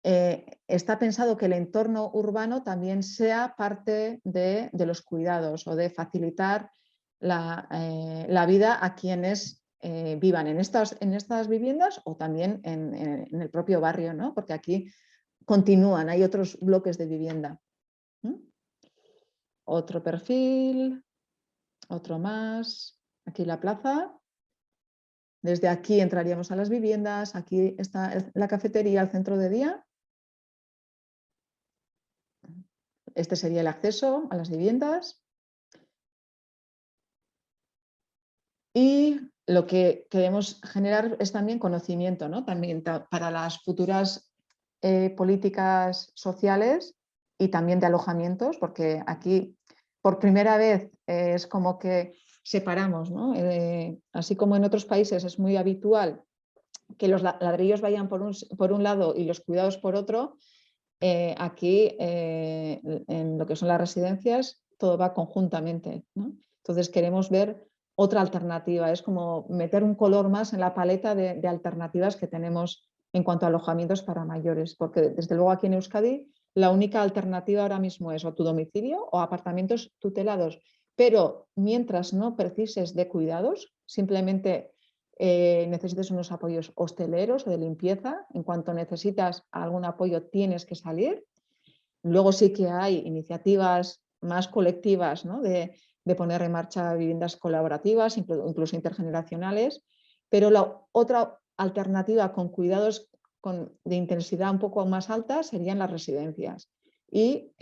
Está pensado que el entorno urbano también sea parte de los cuidados o de facilitar la vida a quienes vivan en estas viviendas o también en el propio barrio, ¿no? Porque aquí continúan, hay otros bloques de vivienda. Otro perfil, otro más, aquí la plaza. Desde aquí entraríamos a las viviendas, aquí está la cafetería, el centro de día. Este sería el acceso a las viviendas. Y lo que queremos generar es también conocimiento, ¿no? También para las futuras políticas sociales y también de alojamientos, porque aquí por primera vez es como que separamos, ¿no? Así como en otros países es muy habitual que los ladrillos vayan por un lado y los cuidados por otro, aquí en lo que son las residencias todo va conjuntamente, ¿no? Entonces queremos ver otra alternativa, es como meter un color más en la paleta de alternativas que tenemos en cuanto a alojamientos para mayores, porque desde luego aquí en Euskadi la única alternativa ahora mismo es o tu domicilio o apartamentos tutelados, pero mientras no precises de cuidados, simplemente necesites unos apoyos hosteleros o de limpieza, en cuanto necesitas algún apoyo tienes que salir. Luego sí que hay iniciativas más colectivas, ¿no? de poner en marcha viviendas colaborativas, incluso intergeneracionales, pero la otra alternativa con cuidados de intensidad un poco más alta serían las residencias. Y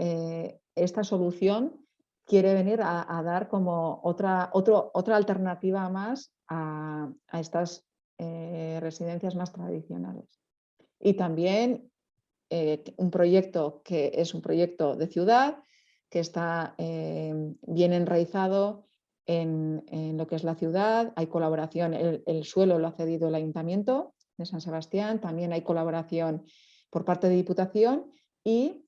esta solución quiere venir a dar como otra alternativa más a estas residencias más tradicionales. Y también un proyecto que es un proyecto de ciudad, que está bien enraizado en lo que es la ciudad, hay colaboración, el suelo lo ha cedido el Ayuntamiento de San Sebastián, también hay colaboración por parte de Diputación y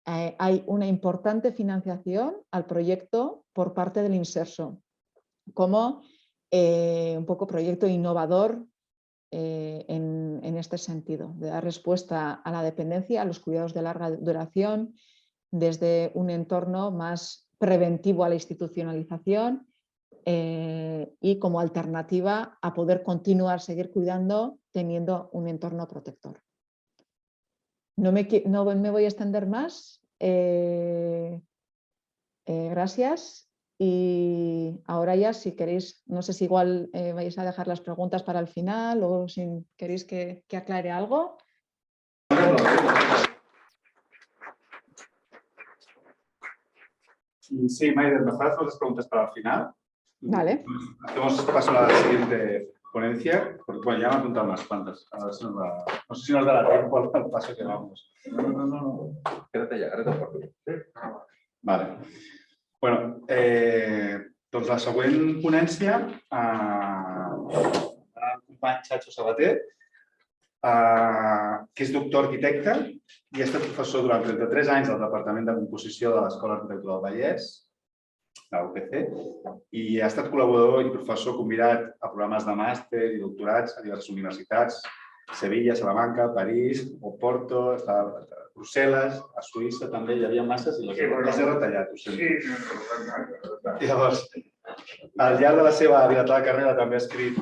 hay una importante financiación al proyecto por parte del Inserso, como un poco proyecto innovador en este sentido, de dar respuesta a la dependencia, a los cuidados de larga duración, desde un entorno más preventivo a la institucionalización y como alternativa a poder continuar, seguir cuidando, teniendo un entorno protector. No me voy a extender más. Gracias. Y ahora ya, si queréis, no sé si igual vais a dejar las preguntas para el final o si queréis que aclare algo. Sí, Maider, ¿mejoras las preguntas para el final? Vale. Hacemos paso a la siguiente ponencia, porque bueno, ya me han apuntado unas cuantas. A ver si no sé si nos dará tiempo al paso que vamos. No. Quédate ya, quédate por tu. Vale. Bueno, doncs la següent ponència el company Chacho Sabater, que és doctor arquitecte i ha estat professor durant 33 anys del Departament de Composició de l'Escola d'Arquitectura del Vallès, la UPC, i ha estat col·laborador i professor convidat a programes de màster i doctorats a diverses universitats, Sevilla, Salamanca, París, Oporto, Brussel·les, a Suïssa també hi havia masses i les he retallat, ho sento. Llavors, al llarg de la seva dilatada carrera també ha escrit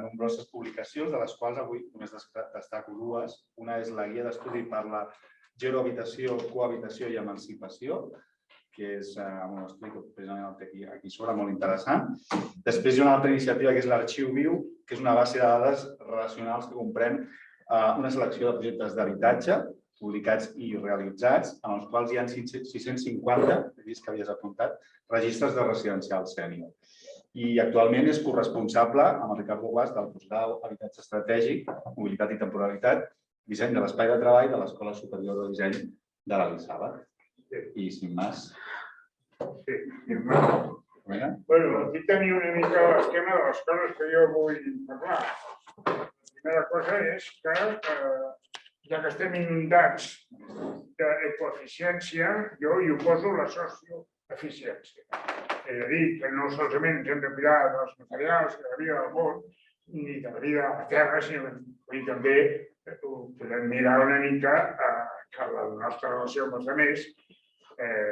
nombroses publicacions, de les quals avui només destaco dues. Una és la guia d'estudi per la gerohabitació, cohabitació i emancipació, que és, ho explico precisament el que aquí sobre, molt interessant. Després hi ha una altra iniciativa que és l'Arxiu Viu, que és una base de dades relacionals que comprèn una selecció de projectes d'habitatge publicats i realitzats, en els quals hi ha 650, he vist que havies apuntat, registres de residencial sènior. I actualment és corresponsable amb el Ricardo Guas del postgrau Habitatge Estratègic, Mobilitat i Temporalitat, Disseny de l'Espai de Treball de l'Escola Superior de Disseny de la l'ISABA. I sin més. Sí, sin más. Bueno, aquí tenia una mica l'esquema de les coses que jo vull parlar. La primera cosa és que, ja que estem inundats d'ecoeficiència, jo hi oposo la socioeficiència. És a dir, que no solament ens hem de cuidar dels materials, de la vida del món, ni de la vida de la terra, sinó que també podem mirar una mica que la nostra relació amb els altres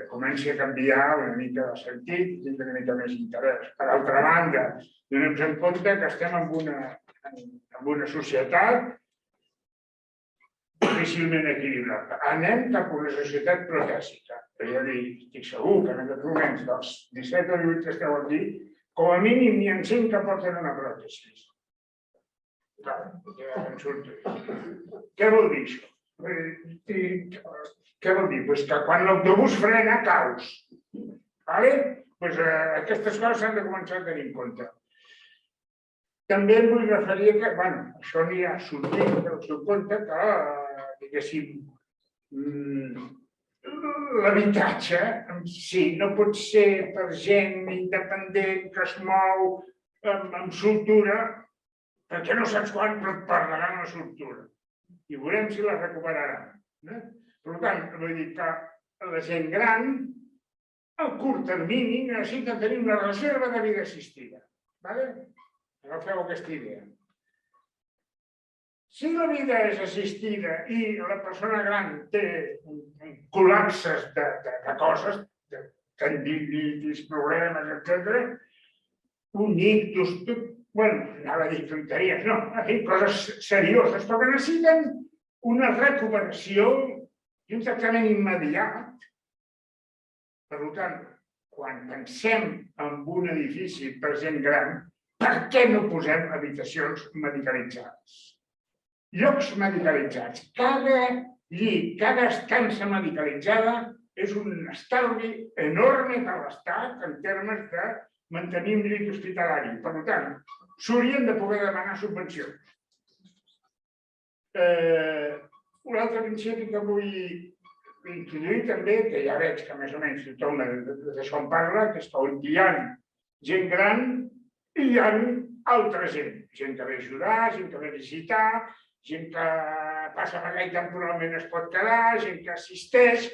comenci a canviar una mica de sentit i una mica més interès. Per altra banda, donem-nos en compte que estem en una societat difícilment equilibrada. Anem cap a una societat protèsica. És a dir, estic segur que en aquests moments dels 17 o 18 que esteu aquí, com a mínim n'hi ha 5 que porten una pròtesi. Clar, ja en surto. Què vol dir això? Què vol dir? Que quan l'autobús frena, caus. Aquestes coses s'han de començar a tenir en compte. També em vull referir que, això n'hi ha sortit del seu compte, que, diguéssim, l'habitatge, sí, no pot ser per gent independent que es mou amb soltura, perquè no saps quan perdran la soltura. I veurem si la recuperaran. Per tant, vull dir que la gent gran, a curt termini, necessita tenir una reserva de vida assistida. Agafeu aquesta idea. Si la vida és assistida i la persona gran té col·lapses de coses, tendinitis, problemes, etc., un ictus, anava a dir tonteries, no, coses serioses, però que necessiten una recuperació i un tractament immediat. Per tant, quan pensem en un edifici per gent gran, per què no posem habitacions medicalitzades? Llocs medicalitzats. Cada llit, cada estança medicalitzada és un estalvi enorme per l'Estat en termes de mantenir un llit hospitalari. Per tant, s'haurien de poder demanar subvencions. Un altre principi que vull introduir també, que ja veig que més o menys tothom d'això en parla, que és que on hi ha gent gran, hi ha altra gent. Gent que ve a ajudar, gent que ve a visitar, gent que passa per allà i temporalment es pot quedar, gent que assisteix.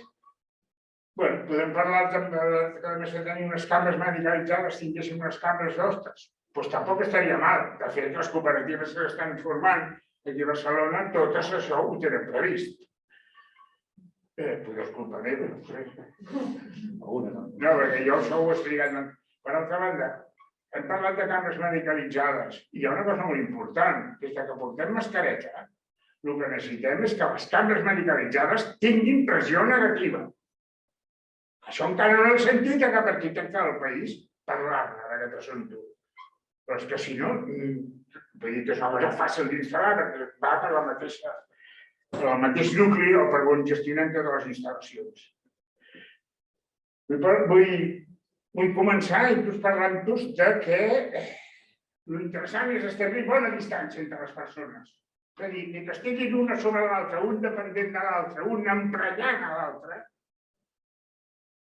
Podem parlar també que a més de tenir unes cambres medicalitzades, tinguéssim unes cambres d'hostes. Doncs tampoc estaria mal. De fet, les cooperatives que estan formant aquí a Barcelona, tot això ho tenen previst. Potser és culpa meva, no sé. No, perquè jo això ho he explicat. Per altra banda, hem parlat de cambres medicalitzades i hi ha una cosa molt important, que és que portem mascareta, el que necessitem és que les cambres medicalitzades tinguin pressió negativa. Això encara no he sentit a cap arquitecte del país parlar-ne d'aquest assumpte. Però és que si no, vull dir que és una cosa fàcil d'instal·lar, perquè va per el mateix nucli o per on gestionen totes les instal·lacions. Vull començar inclús parlant-vos que l'interessant és establir bona distància entre les persones. És a dir, ni que estiguin una sobre l'altra, un dependent de l'altre, un emprenyant a l'altre,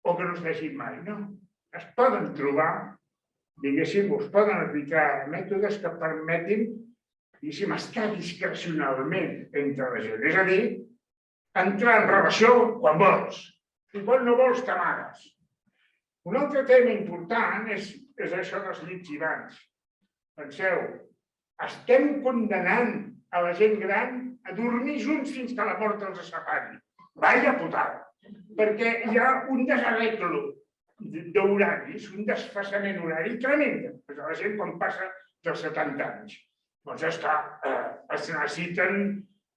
o que no es vegin mai, no. Es poden trobar, diguéssim, es poden aplicar mètodes que permetin, diguéssim, estar discrecionalment entre la gent. És a dir, entrar en relació quan vols i quan no vols t'amagues. Un altre tema important és això dels llits i bancs. Penseu, estem condenant a la gent gran a dormir junts fins que la mort els separi. Vaya putada! Perquè hi ha un desarreglo d'horaris, un desfasament horari tremend. La gent quan passa dels 70 anys. Doncs és que es necessiten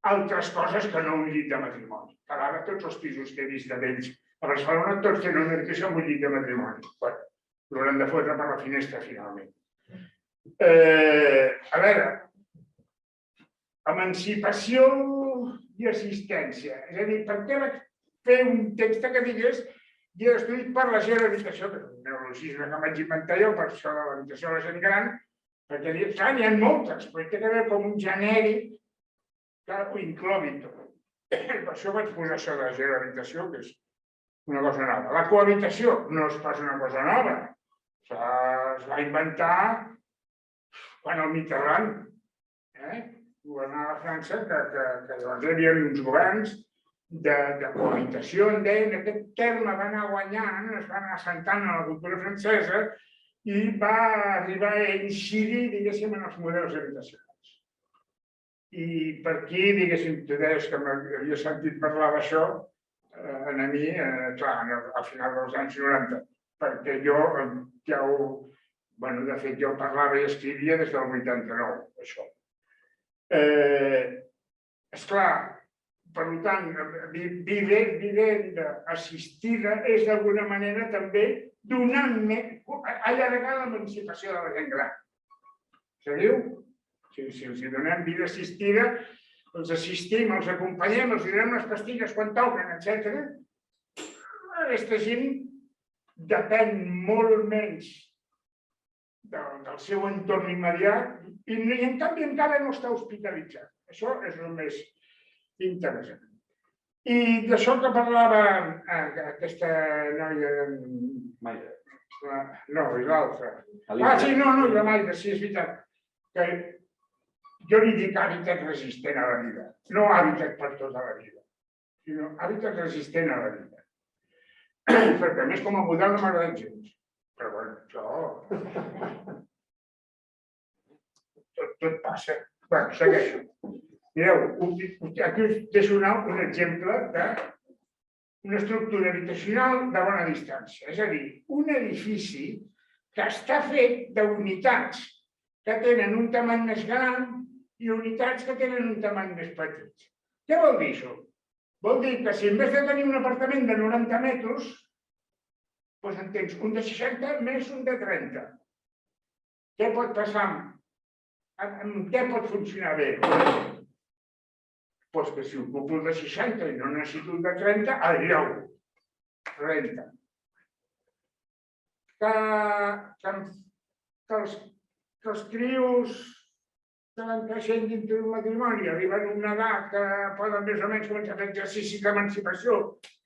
altres coses que no un llit de matrimoni. Per ara tots els pisos que he vist de vells A Barcelona tots tenen una habitació amb un llit de matrimoni. L'hauran de fotre per la finestra, finalment. A veure, emancipació i assistència. És a dir, per què vaig fer un text que digués guia d'estudi per la gent d'habitació, que és un neologisme que vaig inventar jo, per això de l'habitació de la gent gran, perquè n'hi ha moltes, però té que veure com un genèric que ho inclogui tot. Per això vaig posar això de la gent d'habitació, que és una cosa nova. La cohabitació no és pas una cosa nova. Es va inventar quan el Mitterrand governava a França, que llavors hi havia uns governs de cohabitació, en deien, aquest terme va anar guanyant, es va anar assentant a la cultura francesa i va arribar a incidir, diguéssim, en els models habitacionals. I per aquí, diguéssim, tu deies que m'havia sentit parlar d'això, a mi, clar, al final dels anys 90, perquè jo ja ho... Bueno, de fet, jo parlava i escrivia des del 89, això. Esclar, per tant, vivenda assistida és d'alguna manera també allargar l'emancipació de la gent gran. Sabeu? Si els donem vida assistida, els assistim, els acompanyem, els donem les pastilles quan toquen, etc. Aquesta gent depèn molt menys del seu entorn immediat i en canvi encara no està hospitalitzat. Això és el més interessant. I d'això que parlava aquesta noia... Maida. No, és l'altra. Sí, no, la Maida, sí, és veritat. Que jo li dic hàbitat resistent a la vida. No hàbitat per tota la vida, sinó hàbitat resistent a la vida. Perquè a més com a model no m'agrada gens. Però bueno, això... Tot passa. Bé, segueixo. Mireu, aquí us deixo un exemple d'una estructura habitacional de bona distància. És a dir, un edifici que està fet d'unitats que tenen un tamany més gran i unitats que tenen un tamany més petit. Què vol dir això? Vol dir que si en vez de tenir un apartament de 90 metres, doncs en tens un de 60 més un de 30. Què pot passar? En què pot funcionar bé? Doncs que si ocupo el de 60 i no necessito el de 30, el llogo. Renta. Que els crios que van creixent dintre d'un matrimoni arriben a una edat que poden més o menys començar a fer exercicis d'emancipació,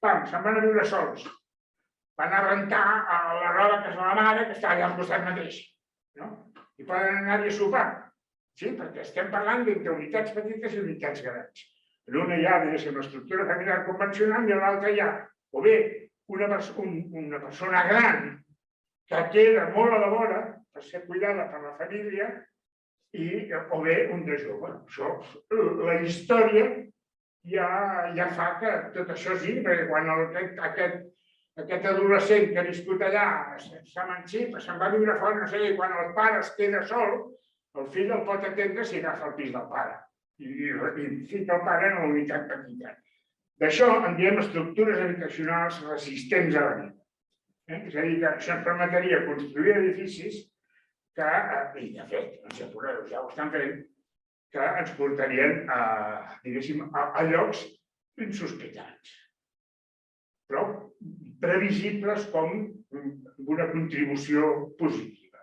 se'n van a viure sols. Van a rentar la roba que és la mare, que està allà al costat mateix. I poden anar-hi a sopar. Sí, perquè estem parlant d'entre unitats petites i unitats grans. En una hi ha, diguéssim, l'estructura familiar convencional i en l'altra hi ha o bé una persona gran que queda molt a la vora per ser cuidada per la família o bé un de jove. La història ja fa que tot això sí, perquè quan aquest adolescent que ha viscut allà s'emancipa, se'n va viure fora, no sé, i quan el pare es queda sol, el fill el pot atendre si agafa el pis del pare i fica el pare en la unitat petita. D'això en diem estructures habitacionals resistents a la vida. És a dir, que això ens permetria construir edificis que, i de fet, els japonesos ja ho estan fent, que ens portarien a llocs insospitats, però previsibles com una contribució positiva.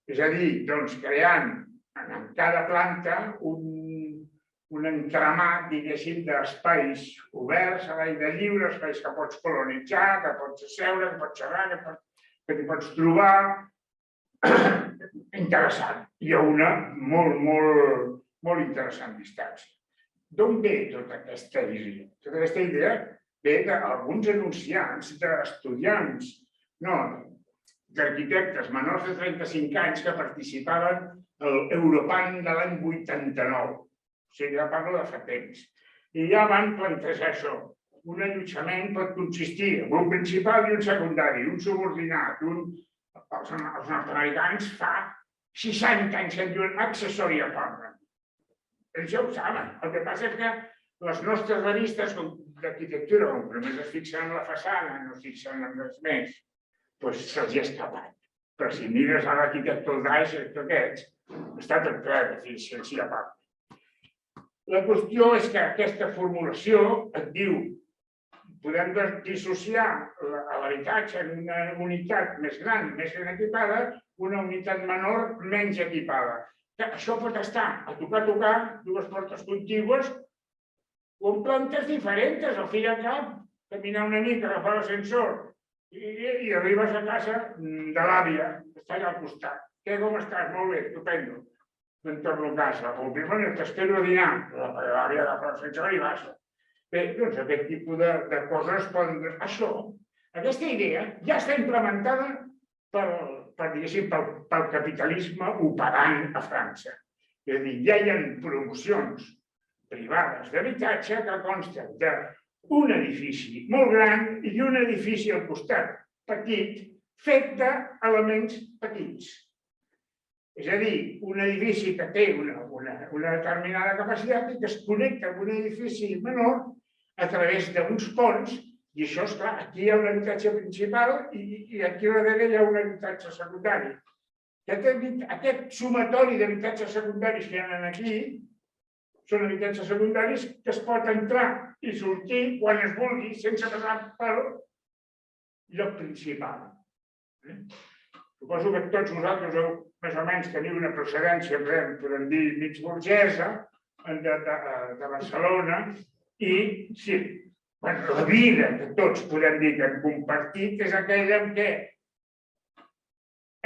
És a dir, doncs, creant en cada planta un entramat, diguéssim, d'espais oberts a l'aire lliure, espais que pots colonitzar, que pots asseure, que pots xerrar, que t'hi pots trobar. Interessant. I a una molt interessant distància. D'on ve tota aquesta idea? Tota aquesta idea ve d'alguns enunciants, d'estudiants, d'arquitectes menors de 35 anys que participaven a l'Europan de l'any 89. O sigui, ja parlo de fa temps. I ja van plantejar això. Un allotjament pot consistir en un principal i un secundari, un subordinat, els nord-americans fa 60 anys que en diuen accessory apartment. Ells ja ho saben. El que passa és que les nostres revistes d'arquitectura, com que només es fixen en la façana, no es fixen en res més, doncs se'ls hi ha escapat. Però si mires a l'arquitecte Dijs, aquests, està tot ple d'eficiència a part. La qüestió és que aquesta formulació et diu podem dissociar l'habitatge en una unitat més gran, més ben equipada, una unitat menor, menys equipada. Això pot estar a tocar, dues portes contigües, o en plantes diferents, al fi i al cap, caminar una mica, agafar l'ascensor i arribes a casa de l'àvia, que està allà al costat. Què, com estàs? Molt bé, estupendo. Me'n torno a casa. O primer t'espero a dinar. L'àvia agafa l'ascensor i vas. Bé, doncs aquest tipus de coses poden... Això, aquesta idea ja està implementada pel capitalisme operant a França. És a dir, ja hi ha promocions privades d'habitatge que consten d'un edifici molt gran i un edifici al costat petit, fet d'elements petits. És a dir, un edifici que té una determinada capacitat i que es connecta amb un edifici menor a través d'uns ponts. I això, esclar, aquí hi ha un habitatge principal i aquí a darrere hi ha un habitatge secundari. Aquest sumatori d'habitatges secundaris que hi ha aquí són habitatges secundaris que es pot entrar i sortir quan es vulgui sense passar pel lloc principal. Suposo que tots vosaltres més o menys teniu una procedència, podem dir, mig burgesa de Barcelona i sí, la vida que tots podem dir que hem compartit és aquella en què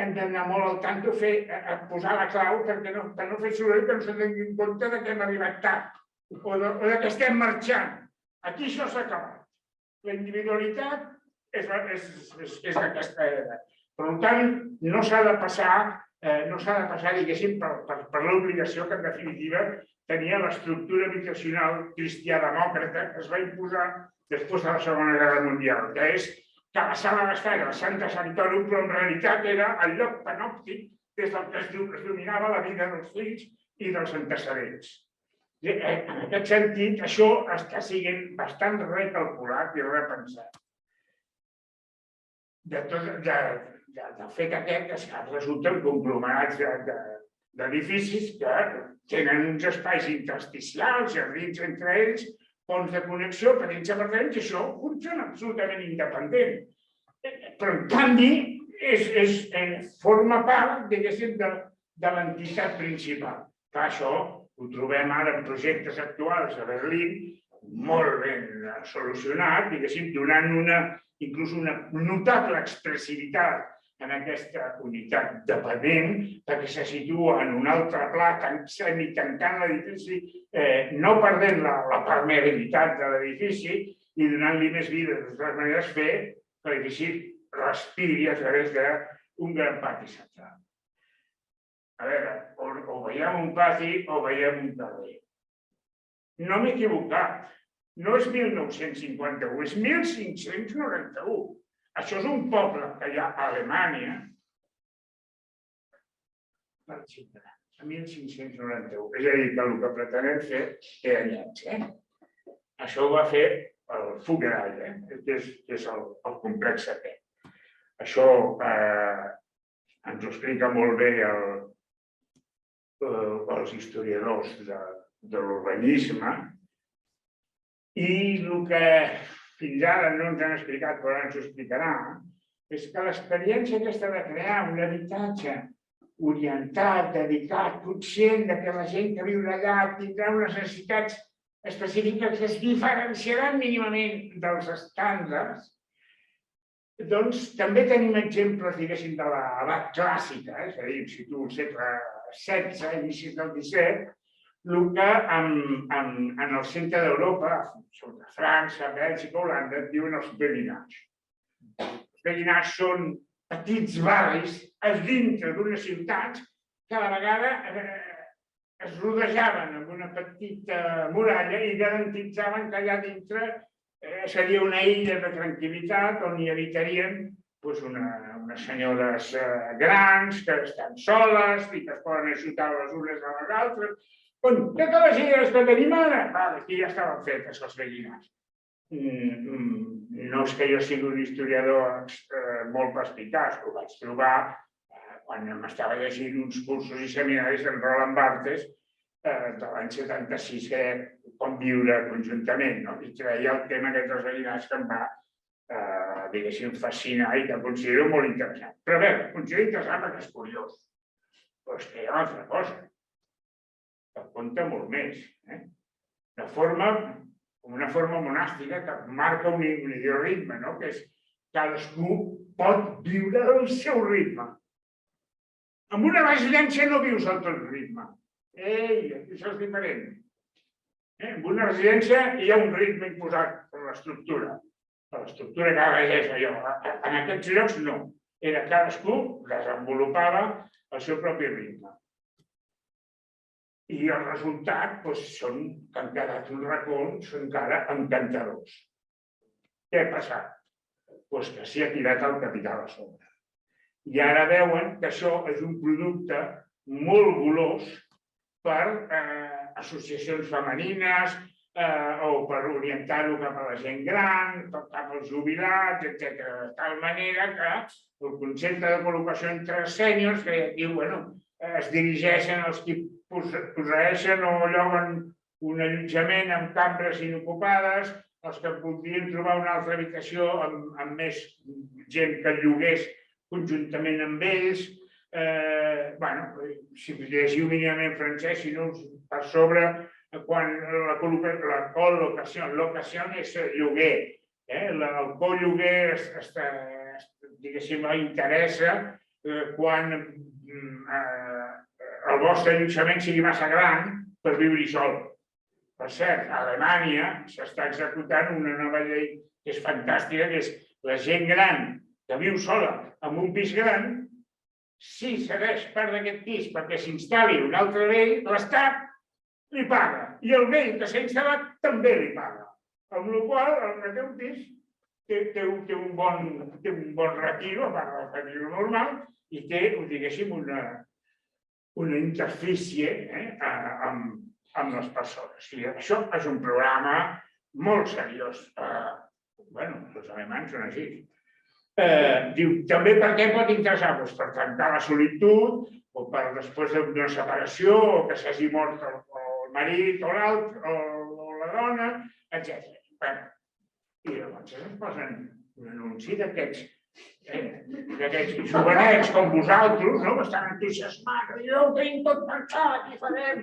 hem d'anar molt al tanto a posar la clau per no fer soroll, que no se tingui en compte que hem arribat tard o que estem marxant. Aquí això s'ha acabat. La individualitat és aquesta era. Per tant, no s'ha de passar, diguéssim, per l'obligació que, en definitiva, tenia l'estructura habitacional cristià-demòcrata que es va imposar després de la Segona Guerra Mundial, que és que la sala d'estar era el Sancta Sanctorum, però en realitat era el lloc panòptic des del que es dominava la vida dels fills i dels antecedents. En aquest sentit, això està sent bastant recalculat i repensat. Del fet aquest que resulten conglomerats d'edificis que tenen uns espais intersticials, jardins entre ells, ponts de connexió, petits apartaments, i això funciona absolutament independent. Però, en canvi, forma part, diguéssim, de l'entitat principal. Clar, això ho trobem ara en projectes actuals a Berlín, molt ben solucionat, diguéssim, donant inclús una notable expressivitat en aquesta unitat dependent, perquè se situa en un altre pla, semitancant l'edifici, no perdent la permeabilitat de l'edifici i donant-li més vida. De totes maneres, fer que l'edifici respiri a través d'un gran pati central. A veure, o veiem un pati o veiem un carrer. No m'he equivocat. No és 1951, és 1591. Això és un poble que hi ha a Alemanya, per exemple, a 1591. És a dir, que el que pretenem fer té anyats. Això ho va fer el Fuggerall, que és el complex aquest. Això ens ho explica molt bé els historiadors de l'urbanisme i el que fins ara no ens han explicat, però ara ens ho explicarà, és que l'experiència aquesta de crear un habitatge orientat, dedicat, conscient que la gent que viurà allà tindrà unes necessitats específiques que es diferenciaran mínimament dels estàndards, doncs també tenim exemples, diguéssim, de l'edat clàssica, és a dir, si tu al segle XVI, inicis del XVII, el que en el centre d'Europa, sobre França, Bèlgica, Holanda, et diuen els veïnats. Els veïnats són petits barris a dintre d'unes ciutats que a la vegada es rodejaven amb una petita muralla i garantitzaven que allà dintre seria una illa de tranquil·litat on hi habitarien unes senyores grans que estan soles i que es poden ajudar les unes a les altres, Totes les idees que tenim ara, aquí ja estaven fetes les gallines. No és que jo sigui un historiador molt perspicaç, ho vaig trobar quan m'estava llegint uns cursos i seminaris d'en Roland Barthes de l'any 76, que era com viure conjuntament, i treia el tema aquest dels gallinars que em va, diguéssim, fascinar i que considero molt interessant. Però bé, considero interessant perquè és curiós. Però és que hi ha una altra cosa, que compta molt més. Una forma monàstica que marca un ideoritme, que és cadascú pot viure el seu ritme. En una residència no vius el teu ritme. Això és diferent. En una residència hi ha un ritme imposat per l'estructura. Per l'estructura que regeix allò. En aquests llocs no. Cadascú desenvolupava el seu propi ritme. I el resultat són que han quedat uns racons encara encantadors. Què ha passat? Que s'hi ha tirat el capital a sobre. I ara veuen que això és un producte molt golós per associacions femenines o per orientar-ho cap a la gent gran, cap als jubilats, etc. De tal manera que el concepte de col·locació entre sèniors, que aquí es dirigeixen els que posseeixen o lloguen un allotjament amb cambres inocupades, els que voldrien trobar una altra habitació amb més gent que llogués conjuntament amb ells. Si llegiu mínimament francès, si no, per sobre, quan la col·locació, locació és lloguer. El co-lloguer, diguéssim, interessa quan el vostre allotjament sigui massa gran per viure-hi sol. Per cert, a Alemanya s'està executant una nova llei que és fantàstica, que és la gent gran que viu sola en un pis gran, si cedeix part d'aquest pis perquè s'instal·li un altre vell, l'Estat li paga. I el vell que s'ha instal·lat també li paga. Amb la qual cosa, el que té un pis té un bon retiro, a part del retiro normal, i té, diguéssim, una interfície amb les persones. Això és un programa molt seriós. Els alemanys són així. Diu, també per què pot interessar? Per trencar la solitud, o per després d'una separació, o que s'hagi mort el marit o l'altre, o la dona, etc. I llavors es posen un anunci d'aquests jovenets com vosaltres, que estan entusiasmats. Jo ho tinc tot pensat i farem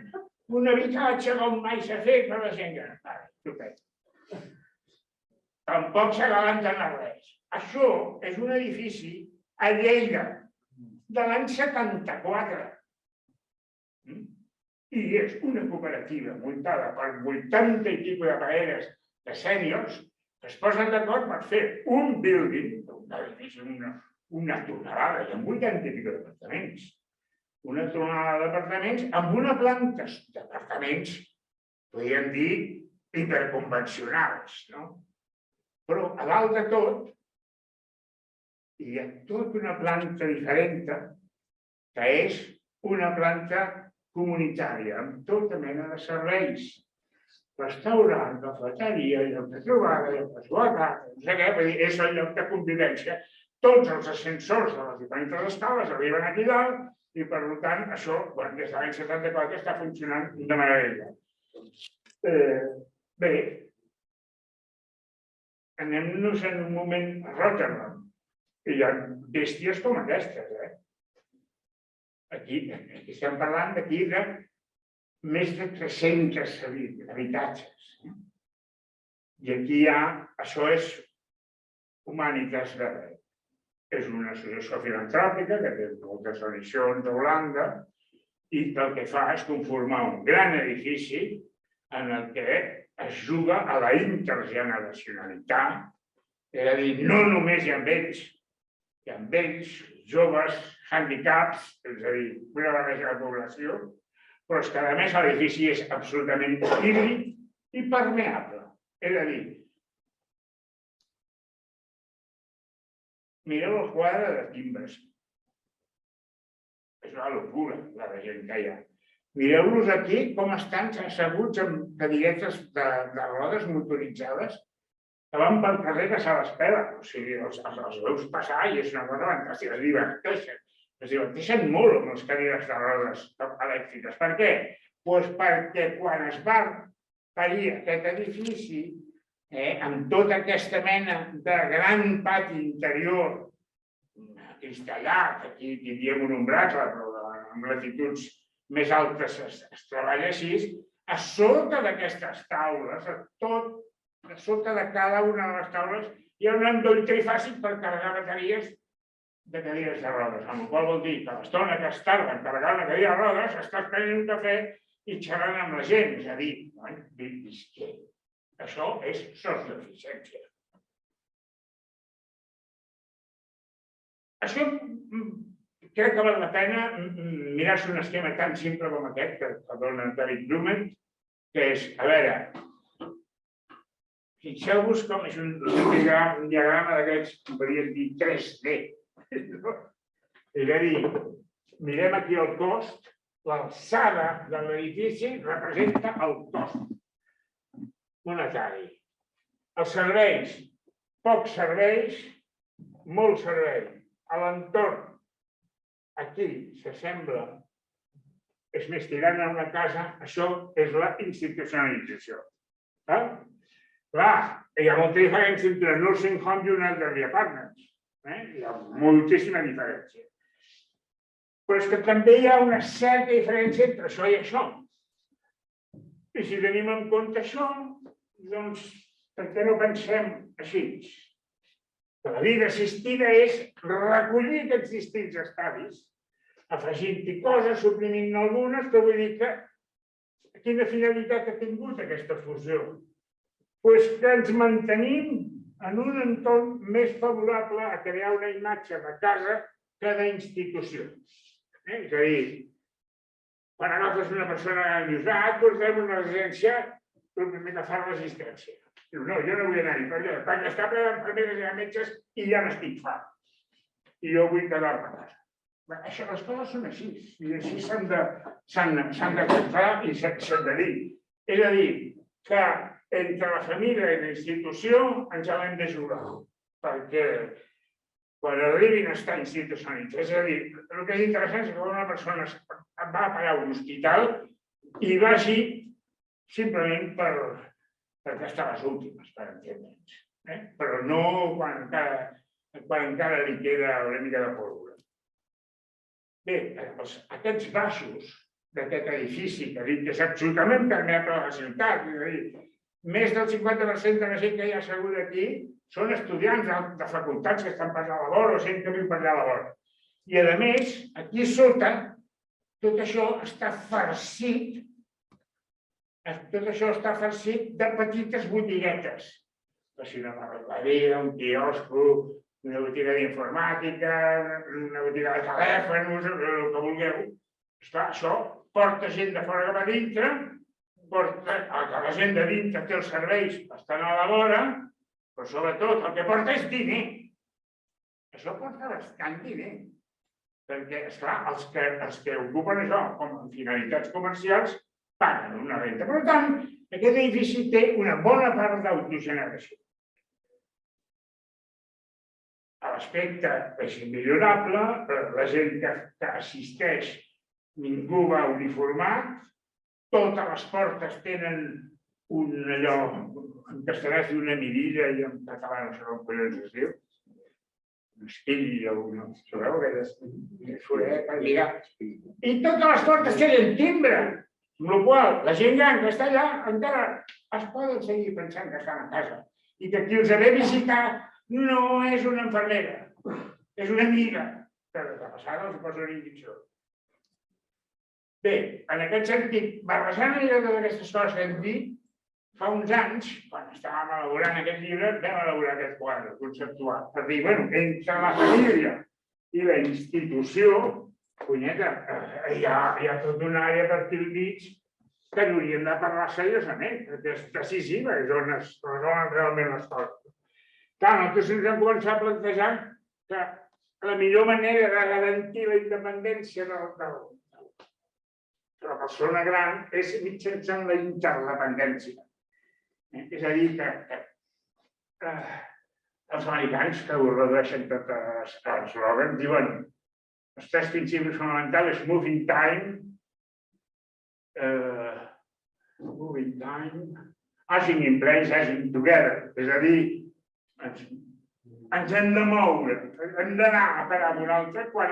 un habitatge com mai s'ha fet per la gent gran. Tampoc s'avança en res. Això és un edifici a Lleida de l'any 74. I és una cooperativa muntada per 80 i escaig de parelles de sèniors que es posen d'acord per fer un building, un edifici, una tonelada, i amb 80 i escaig d'apartaments. Una tonelada d'apartaments amb una planta d'apartaments, podríem dir, hiperconvencionals. Però a dalt de tot hi ha tota una planta diferent, que és una planta comunitària, amb tota mena de serveis. Restaurant, cafeteria, lloc de trobada, lloc de soledat, no sé què, és el lloc de convivència. Tots els ascensors de les diferents escales arriben aquí dalt i, per tant, això, des de l'any 74, està funcionant de meravella. Bé, anem-nos en un moment a Rotterdam. Hi ha bèsties com aquestes. Aquí estem parlant d'aquí de més de 300 habitatges. I aquí hi ha, això és Humanitas Verde. És una associació filantròpica que té moltes tradicions a Holanda i el que fa és conformar un gran edifici en el que es juga a la intergeneracionalitat, és a dir, no només hi ha vells, hi ha vells, joves, handicaps, és a dir, una barreja de població, però és que, a més, l'edifici és absolutament híbrid i permeable. És a dir, mireu el quadre de timbres. És una locura, la de gent que hi ha. Mireu-los aquí com estan asseguts en cadires de rodes motoritzades que van pel carrer que se les pela. O sigui, els veus passar i és una cosa fantàstica, es diverteixen. Es diverteixen molt amb les cadires de rodes elèctriques. Per què? Doncs perquè quan es va parir aquest edifici, amb tota aquesta mena de gran pati interior cristallat, aquí tindríem un ombratge, però amb latituds més altes es treballa així, a sota d'aquestes taules, a sota de cada una de les taules, hi ha un endoll trifàsic per carregar bateries de cadires de rodes, amb la qual vol dir que l'estona que es tarda en carregar una cadira de rodes estàs prenent un cafè i xerrant amb la gent, és a dir, visquer. Això és socioeficiència. Això crec que val la pena mirar-se un esquema tan simple com aquest que dona David Blumen, que és, a veure, fixeu-vos com és un diagrama d'aquests, podríem dir 3D. És a dir, mirem aquí el cost, l'alçada de l'edifici representa el cost monetari. Els serveis, pocs serveis, molt servei. A l'entorn, aquí s'assembla, és més tirant a una casa, això és la institucionalització. Clar, hi ha molta diferència entre nursing home i un elderly apartment. Hi ha moltíssima diferència. Però és que també hi ha una certa diferència entre això i això. I si tenim en compte això, doncs, per què no pensem així? La vida assistida és recollir aquests distints estadis, afegint-hi coses, suprimint algunes, però vull dir que quina finalitat ha tingut aquesta fusió? Doncs que ens mantenim en un entorn més favorable a crear una imatge de casa que d'institució. És a dir, quan agafes una persona que dius, doncs fem una residència, però primer que fa resistència. Diu, no, jo no vull anar-hi, perquè està ple d'enfermeres i de metges i ja n'estic fart. I jo vull quedar-me a casa. Això, les coses són així, i així s'han de comptar i s'han de dir. És a dir, que entre la família i la institució ens l'hem de jugar, perquè quan arribin a estar institucionalitzats, és a dir, el que és interessant és que quan una persona va a parar a un hospital i vagi simplement perquè està a les últimes, per entendre'ns, però no quan encara li queda una mica de pólvora. Bé, aquests baixos d'aquest edifici, que dic que és absolutament permeable a la ciutat, és a dir, més del 50% de la gent que hi ha asseguda aquí són estudiants de facultats que estan per allà a la vora o gent que viu per allà a la vora. I a més, aquí sota, tot això està farcit de petites botiguetes. Una barberia, un quiosco, una botiga d'informàtica, una botiga de telèfons, el que vulgueu. Esclar, això porta gent de fora cap a dintre, la gent de dintre té els serveis bastant a la vora, però sobretot el que porta és diner. Això porta bastant diner. Perquè, esclar, els que ocupen això com a finalitats comercials paguen una renta. Per tant, aquest edifici té una bona part d'autogeneració. L'aspecte és immillorable, la gent que assisteix ningú va uniformat, totes les portes tenen allò, en castellà es diu una mirilla i en català no sé com collons es diu, un espill o no, sabeu aquelles foret per lligar. I totes les portes tenen timbre, amb la qual la gent gran que està allà encara es poden seguir pensant que estan a casa i que qui els ha de visitar no és una infermera, és una amiga, però de passada els posa una injecció. Bé, en aquest sentit, barrejant totes aquestes coses que hem dit, fa uns anys, quan estàvem elaborant aquest llibre, vam elaborar aquest quadre conceptual. Per dir, bueno, entre la família i la institució, punyeta, hi ha tota una àrea per aquí al mig que n'hauríem de parlar seriosament, perquè és decisiva, és on es resolen realment les coses. Clar, nosaltres ens hem començat a plantejar que la millor manera de garantir la independència de la persona gran és mitjançant la interdependència. És a dir, que els americans, que ho redueixen tot l'eslògan, diuen els 3 principis fonamentals: moving time, aging in place, aging together. És a dir, ens hem de moure, hem d'anar a parar amb un altre quan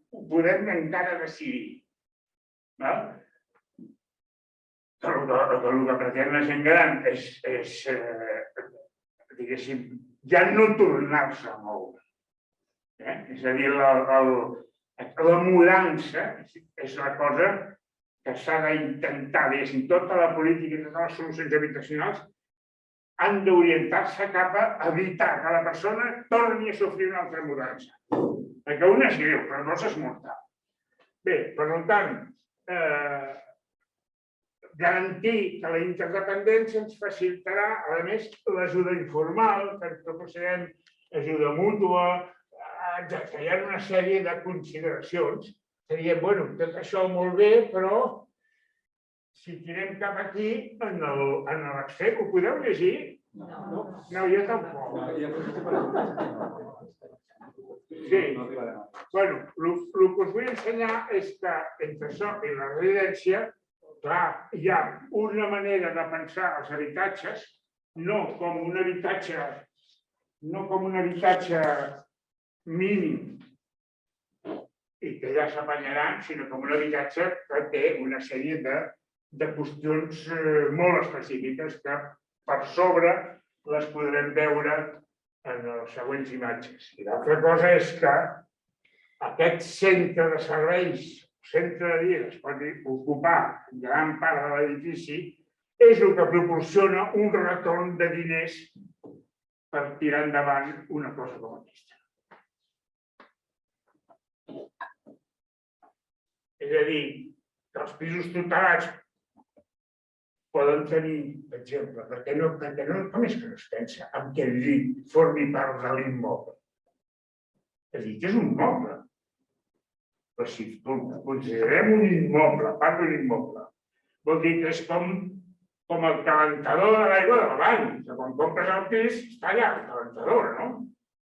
ho podem encara decidir. El que pretén la gent gran és, diguéssim, ja no tornar-se a moure. És a dir, la mudança és la cosa que s'ha d'intentar, diguéssim, tota la política i totes les solucions habitacionals han d'orientar-se cap a evitar que la persona torni a sofrir una altra mudança. Perquè una és greu, però no és mortal. Bé, per tant, garantir que la interdependència ens facilitarà, a més, l'ajuda informal, que ens proporcionem ajuda mútua, etcètera. Hi ha una sèrie de consideracions que diem, bueno, tot això molt bé, però si tirem cap aquí, en l'extrem, ho podeu llegir? No, jo tampoc. Sí. Bueno, el que us vull ensenyar és que entre això i la residència, clar, hi ha una manera de pensar els habitatges no com un habitatge mínim i que ja s'apanyaran, sinó com un habitatge que té una sèrie de qüestions molt específiques que per sobre les podrem veure en les següents imatges. I l'altra cosa és que aquest centre de serveis, centre de dia, es pot ocupar gran part de l'edifici, és el que proporciona un retorn de diners per tirar endavant una cosa com aquesta. És a dir, que els pisos tutelats poden tenir, per exemple, perquè no, com és que no es pensa en què el llit formi part de l'immoble? El llit és un moble. Però si considerem un immoble, part d'un immoble, vol dir que és com el calentador de l'aigua del bany, que quan compres el pis està allà, el calentador, no?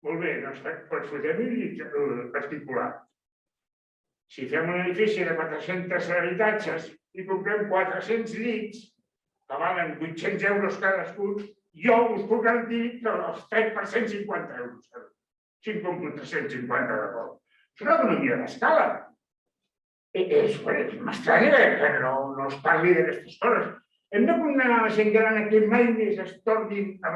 Molt bé, doncs posem un llit particular. Si fem un edifici de 400 habitatges i comprem 400 llits, que valen 800 euros cadascun, jo us puc garantir que els trec per 150 euros. Si en compro 350 de cop. És una economia d'escala. M'estranya que no es parli d'aquestes coses. Hem de condemnar la gent gran a que mai més es tornin a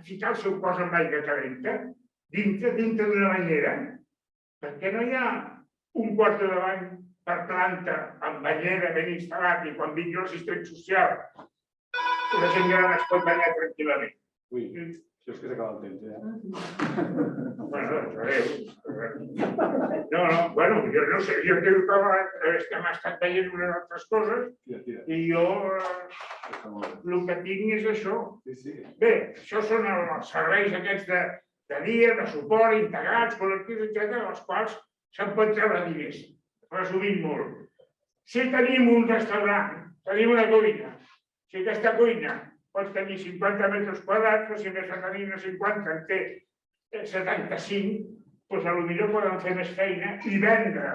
ficar el seu cos en aigua calenta dintre d'una banyera, perquè no hi ha un quart de bany per planta amb banyera ben instal·lat i quan vingui l'assistent social la gent gran es pot banyar tranquil·lament. Ui, això és que s'acaba el temps, Bueno, bueno, jo no sé, jo crec que m'ha estat veient unes altres coses i jo el que tinc és això. Bé, això són els serveis aquests de dia, de suport, integrats, col·lectius, etcètera, els quals se'n pot treure diners, resumint molt. Si tenim un restaurant, tenim una cuina, si aquesta cuina pot tenir 50 metres quadrats, però si més de tenir una 50 en té 75, doncs potser poden fer més feina i vendre a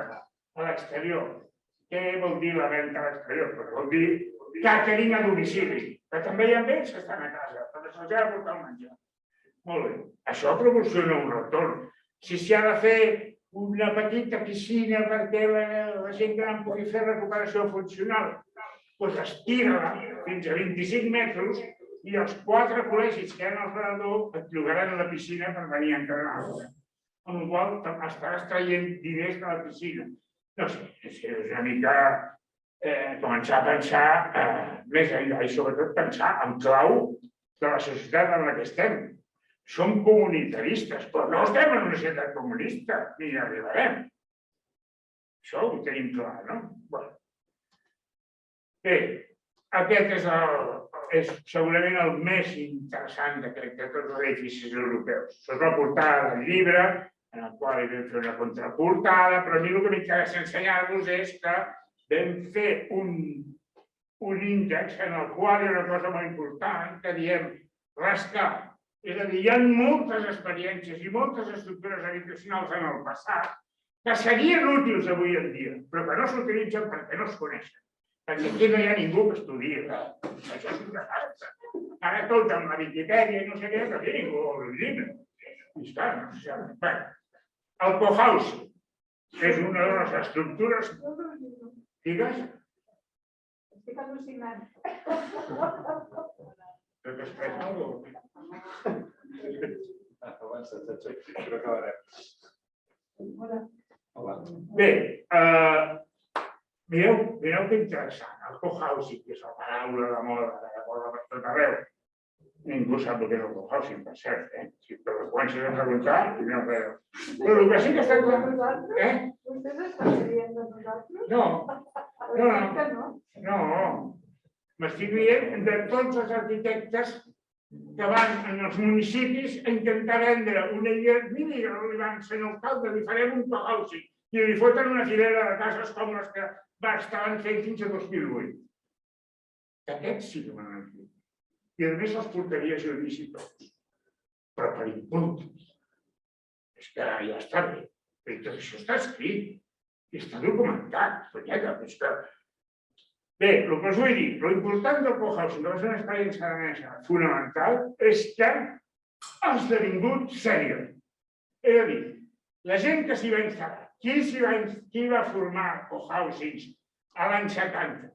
l'exterior. Què vol dir la venda a l'exterior? Vol dir catering a domicili, que també hi ha ells que estan a casa, perquè se'ls ha de portar el menjar. Molt bé, això proporciona un retorn. Si s'hi ha de fer una petita piscina perquè la gent gran pugui fer recuperació funcional, doncs estira-la fins a 25 metres i els 4 col·legis que hi ha al redador et llogaran a la piscina per venir a entrenar-la. Amb la qual cosa estaràs traient diners de la piscina. No sé, és una mica començar a pensar més enllà i sobretot pensar en clau de la societat en la que estem. Som comunitaristes, però no estem en una societat comunista, ni hi arribarem. Això ho tenim clar, no? Bé, aquest és segurament el més interessant de tots els edificis europeus. Això és la portada del llibre, en el qual hi vam fer una contraportada, però a mi el que m'interessa ensenyar-vos és que vam fer un índex en el qual hi ha una cosa molt important que diem rascar. És a dir, hi ha moltes experiències i moltes estructures habitacionals en el passat que serien útils avui en dia, però que no s'utilitzen perquè no es coneixen. Perquè aquí no hi ha ningú que estudiï. Això és un desastre. Ara tot amb la Viquipèdia i no sé què, que aquí ningú obre un llibre. I està, no sé. Bé, el cohousing és una de les estructures... Digues? Estic al·lucinant. Que t'expressa alguna cosa? Creo que acabarem. Bé, mireu que interessant. El cohousing, que és la paraula de moda que corre per tot arreu. Ningú sap el que és el cohousing, per cert. Si te ho comences a preguntar, no veu. Però el que sí que està clar... Vostès estan dient de nosaltres? No. M'estic dient de tots els arquitectes que van en els municipis a intentar vendre una idea. Mira, li van ser alcalde, li farem un cohousing i li foten una filera de cases com les que estaven fent fins a 2008. Aquests sí que van fer. I a més els portaria a judici tots. Però per impuntes. És que ja està bé. Tot això està escrit. I està documentat. Bé, el que us vull dir, l'important del cohousing, que és una experiència danesa fonamental, és que ha esdevingut sèrio. És a dir, la gent que s'hi va instal·lar, qui va formar cohousings a l'any 70?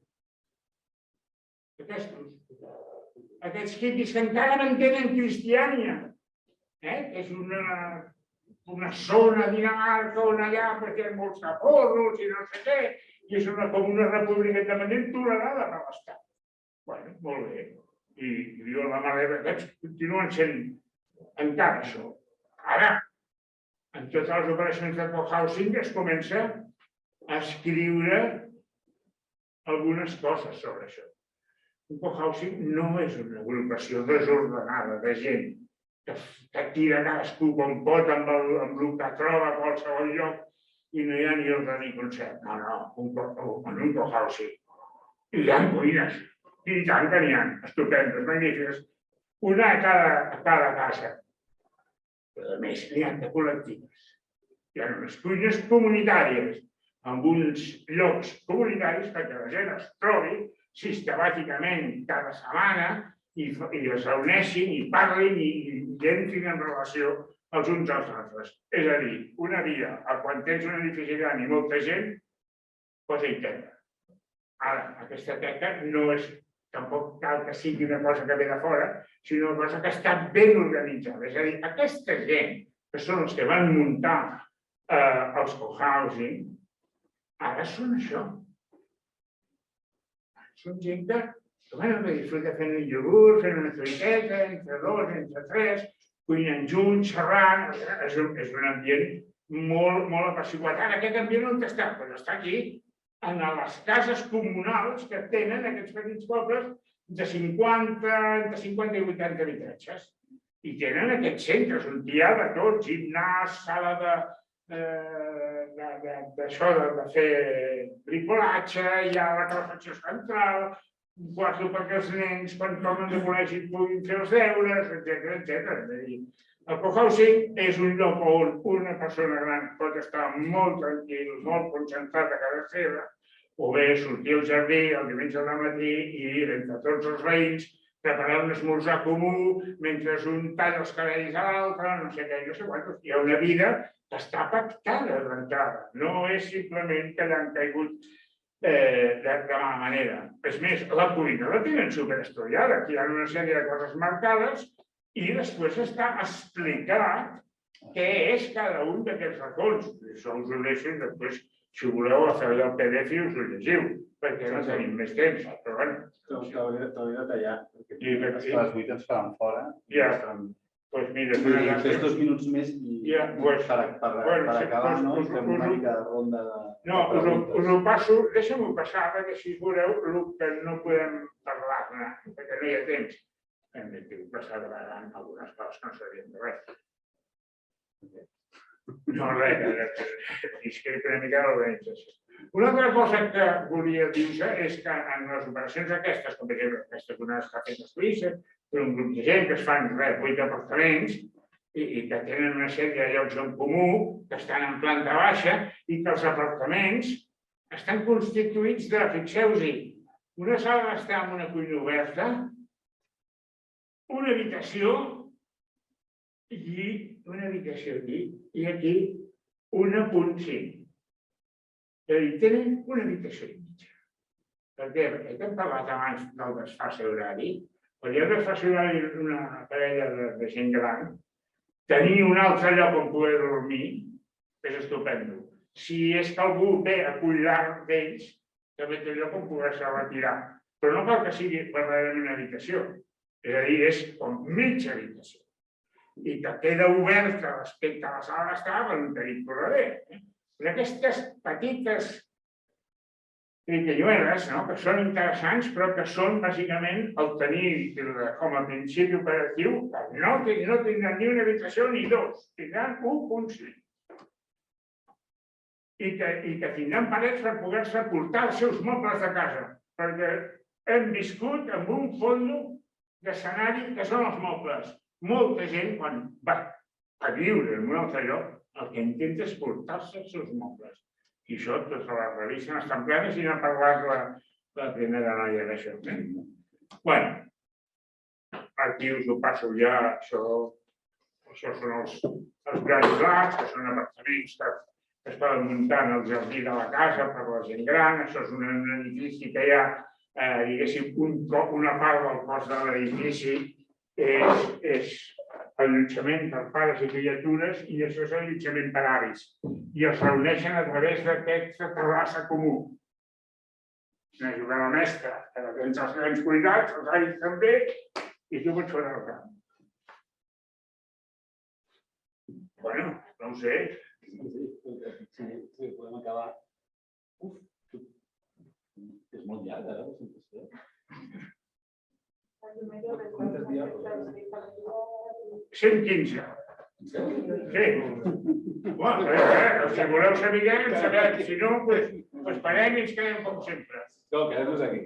Aquests hippies que encara mantenen Cristiània, que és una zona a Dinamarca on allà hi ha molts caporros i no sé què, i és com una república independent tolerada per l'Estat. Bé, molt bé. I diu la mare d'aquests continuen sent encara això. Ara, en totes les operacions de cohousing es comença a escriure algunes coses sobre això. Un cohousing no és una agrupació desordenada de gent que tira cadascú com pot amb el que troba a qualsevol lloc i no hi ha ni ordre ni concert. No, en un cohousing. I hi ha cuines. I tant que n'hi ha, estupendes, magnífiques. Una a cada casa. Però a més, n'hi ha de col·lectives. Hi ha unes cuines comunitàries amb uns llocs comunitaris perquè la gent es trobi sistemàticament cada setmana i es reuneixin i parlin i entrin en relació els uns als altres. És a dir, una via, quan tens un edifici gran i molta gent, posa-hi teca. Ara, aquesta teca no és, tampoc cal que sigui una cosa que ve de fora, sinó una cosa que està ben organitzada. És a dir, aquesta gent, que són els que van muntar els cohousing, ara són això. Són gent que disfruta fent un iogurt, fent una truiteta, entre dos, entre tres, cuinen junts, xerrant, és un ambient molt apassionat. Ara, aquest ambient on està? Doncs està aquí, en les cases comunals que tenen aquests petits pobles de 50, entre 50 i 80 habitatges. I tenen aquests centres on hi ha de tot, gimnàs, sala d'això, de fer bricolatge, hi ha la calefacció central, un quarto perquè els nens, quan tornen de col·legi, puguin fer els deures, etc. El cohousing és un lloc on una persona gran pot estar molt tranquil, molt concentrat a casa seva, o bé sortir al jardí el diumenge al matí i entre tots els veïns preparar un esmorzar comú mentre un talla els cabells a l'altre, no sé què, no sé quantos. Hi ha una vida que està pactada d'entrada, no és simplement que l'han caigut de mala manera. És més, la cuina la tenen superestudiada, aquí hi ha una sèrie de coses marcades i després està explicat què és cada un d'aquests racons. Això us ho deixo després, si voleu, a fer el PDF i us ho llegiu, perquè no tenim més temps. Però bé. T'hauria de tallar, perquè les 8 ens faran fora. Ja, doncs mira... Fes 2 minuts més i per acabar, no? Fem una mica de ronda de... No, us ho passo, deixa'm-ho passar, perquè així veureu el que no podem parlar-ne, perquè no hi ha temps. Hem de passar de vegades algunes coses que no sabien de res. No, res, és que una mica l'organització. Una altra cosa que volia dir-se és que en les operacions aquestes, com per exemple aquestes onades que ha fet a Suïssa, per un grup de gent que es fan 8 apartaments i que tenen una sèrie de llocs en comú, que estan en planta baixa i que els apartaments estan constituïts de, fixeu-vos-hi, una sala d'estar amb una cuina oberta, una habitació i una habitació aquí i aquí 1.5. És a dir, tenen una habitació i mitja. Per què? Perquè hem parlat abans del desfase horari. Quan hi ha desfase horari d'una parella de gent gran, tenir un altre lloc on poder dormir és estupendo. Si és que algú ve a cuidar d'ells, també té lloc on poder-se retirar. Però no cal que sigui verdaderament una habitació. És a dir, és com mitja habitació. I que queda oberta respecte a la sala d'estar per un petit corredor. Però aquestes petites triquillueles, que són interessants, però que són bàsicament el tenir com a principi operatiu, que no tindran ni una habitació ni dos, tindran 1.5. I que tindran parets per poder-se portar els seus mobles de casa, perquè hem viscut amb un fondo d'escenari que són els mobles. Molta gent, quan va a viure en un altre lloc, el que intenta és portar-se els seus mobles. I això, totes les revistes estan plenes i n'ha parlat la primera noia d'això. Bé, aquí us ho passo ja. Això són els grans blats, que són apartaments que es poden muntar en el jardí de la casa per la gent gran. Això és un edifici que hi ha, diguéssim, una part del cos de l'edifici és allotjament per pares i criatures i això és allotjament per avis. I els reuneixen a través d'aquesta terrassa comú. Una jugada mestra, que tens els grans cuidats, els avis també, i tu pots fer el camp. Bueno, no ho sé. Sí, podem acabar. És molt llarg, la presentació. 115. Sí. Si voleu saber, si no, doncs parem i ens quedem com sempre. No, quedem-nos aquí.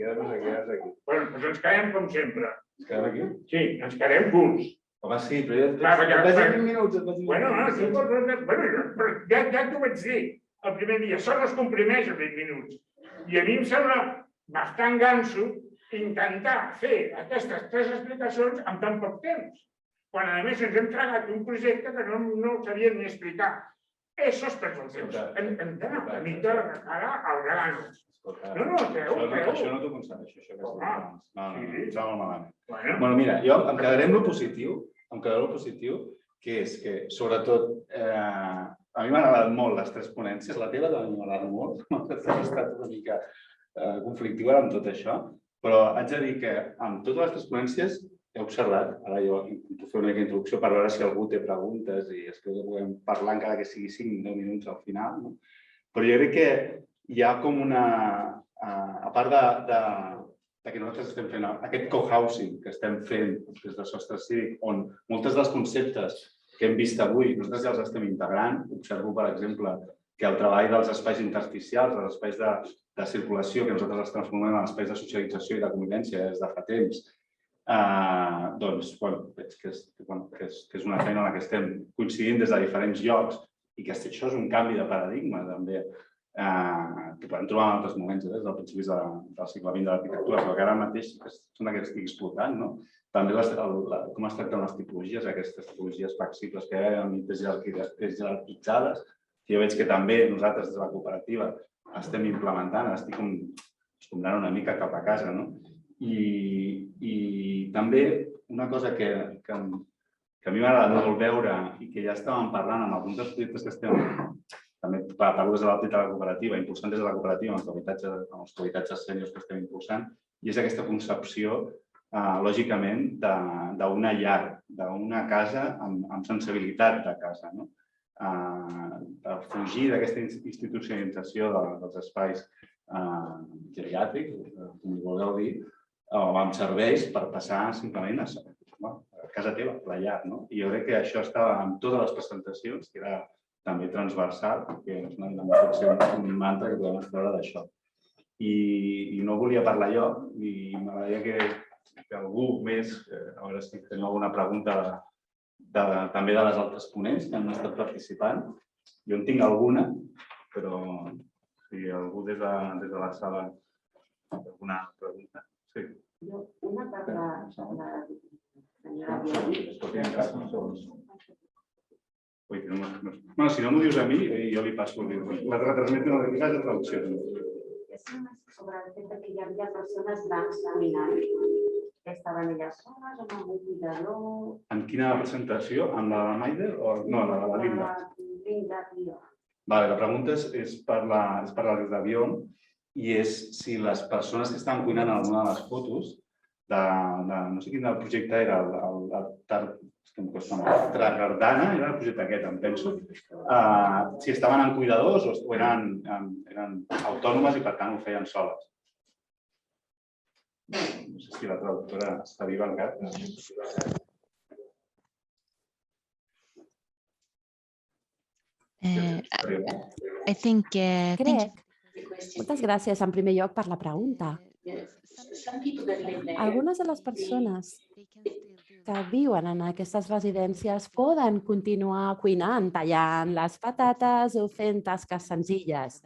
Bueno, doncs ens quedem com sempre. Ens quedem aquí? Sí, ens quedem curts. Home, sí, però ja et vaig 20 minuts. Bueno, ja t'ho vaig dir el primer dia. Això no es comprimeix a 20 minuts. I a mi em sembla bastant ganso intentar fer aquestes 3 explicacions en tan poc temps, quan a més ens hem tragat un projecte que no sabíem ni explicar. Això és per el temps. Hem d'anar una mica de cara al grano. Això no t'ho concedeixo, això que has dit. No, em sembla molt malament. Bueno, mira, jo em quedaré amb el positiu, que és que, sobretot, a mi m'han agradat molt les 3 ponències, la teva també m'ha agradat molt, has estat una mica conflictiva amb tot això, però haig de dir que amb totes les 3 ponències he observat, ara jo intento fer una mica d'introducció per veure si algú té preguntes i espero que puguem parlar encara que sigui 5-10 minuts al final, però jo crec que hi ha com una, a part que nosaltres estem fent aquest cohousing que estem fent des de Sostre Cívic, on molts dels conceptes que hem vist avui, nosaltres ja els estem integrant. Observo, per exemple, que el treball dels espais intersticials, dels espais de circulació, que nosaltres els transformem en espais de socialització i de convivència des de fa temps, doncs, veig que és una feina en la que estem coincidint des de diferents llocs i que això és un canvi de paradigma, també, que podem trobar en altres moments, des dels principis del segle XX de l'arquitectura, però que ara mateix són aquests que estic explotant, també com es tracten les tipologies, aquestes tipologies flexibles que hi ha jerarquitzades, que jo veig que també nosaltres des de la cooperativa estem implementant, estic escombrant una mica cap a casa. I també una cosa que a mi m'ha agradat molt veure i que ja estàvem parlant en alguns dels projectes que estem, també parlo des de l'àmbit de la cooperativa, impulsant des de la cooperativa amb els habitatges sèniors que estem impulsant, i és aquesta concepció, lògicament, d'una llar, d'una casa amb sensibilitat de casa, per fugir d'aquesta institucionalització dels espais geriàtrics, com ho vulgueu dir, o amb serveis per passar simplement a casa teva, la llar. I jo crec que això estava en totes les presentacions, que era també transversal, perquè no pot ser un mantra que podem extreure d'això. I no volia parlar jo, i m'agradaria que algú més, a veure si tenim alguna pregunta també de les altres ponents que han estat participant. Jo en tinc alguna, però si algú des de la sala té alguna pregunta. Sí. Una per la senyora Bueno, si no m'ho dius a mi, jo li passo. La retransmeto una mica de traducció. sobre el fet que hi havia persones grans caminant. Estaven elles soles o amb algun cuidador? En quina presentació? Amb la Maider o no, la de la Linda? Linda i jo. Vale, la pregunta és per la des d'avió i és si les persones que estan cuinant en alguna de les fotos no sé quin projecte era, Tragardana, era el projecte aquest, em penso, si estaven en cuidadors o eren autònomes i per tant ho feien soles. No sé si la traductora està viva encara. Crec. Moltes gràcies, en primer lloc, per la pregunta. Algunes de les persones que viuen en aquestes residències poden continuar cuinant, tallant les patates o fent tasques senzilles.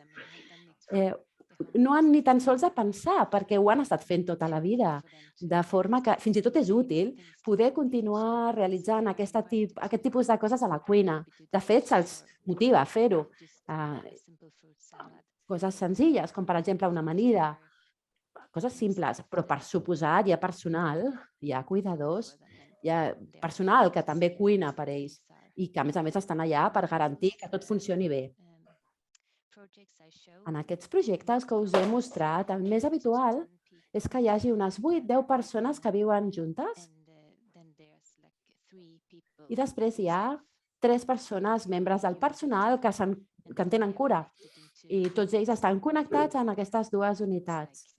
No han ni tan sols de pensar, perquè ho han estat fent tota la vida, de forma que fins i tot és útil poder continuar realitzant aquest tipus de coses a la cuina. De fet, se'ls motiva a fer-ho. Coses senzilles, com per exemple una amanida, coses simples, però per suposat hi ha personal, hi ha cuidadors, hi ha personal que també cuina per ells i que a més estan allà per garantir que tot funcioni bé. En aquests projectes que us he mostrat, el més habitual és que hi hagi unes 8-10 persones que viuen juntes i després hi ha 3 persones, membres del personal, que en tenen cura i tots ells estan connectats en aquestes dues unitats.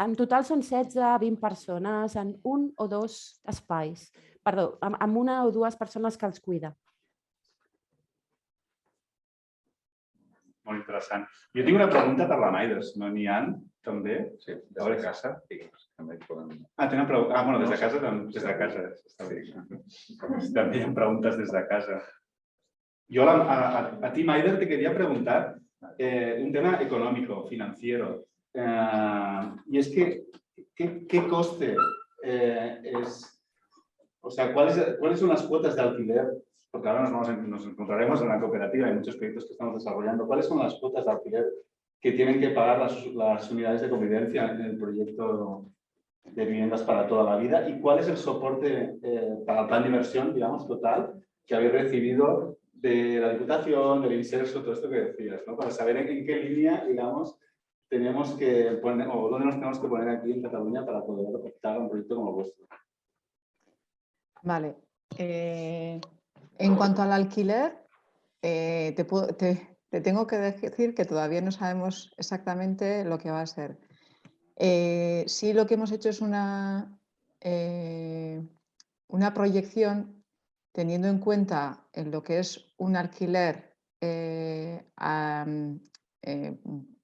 En total són 16-20 persones en un o dos espais, perdó, amb una o dues persones que els cuida. Molt interessant. Jo tinc una pregunta per la Maider, no n'hi ha, també? Sí, des de casa. Tenen preguntes. Bueno, des de casa, està bé. També hi ha preguntes des de casa. Jo a ti, Maider, te quería preguntar un tema económico, financiero. Y es que, ¿qué coste es? O sea, ¿cuáles son las cuotas de alquiler? Porque ahora nos encontraremos en la cooperativa, hay muchos proyectos que estamos desarrollando. ¿Cuáles son las cuotas de alquiler que tienen que pagar las unidades de convivencia en el proyecto de viviendas para toda la vida? ¿Y cuál es el soporte para el plan de inversión, digamos, total, que habéis recibido de la Diputación, del INSERSO, todo esto que decías, ¿no? Para saber en qué línea, digamos, tenemos que poner, o dónde nos tenemos que poner aquí en Cataluña para poder optar a un proyecto como el vuestro. Vale. En cuanto al alquiler, te tengo que decir que todavía no sabemos exactamente lo que va a ser. Sí, lo que hemos hecho es una proyección teniendo en cuenta en lo que es un alquiler,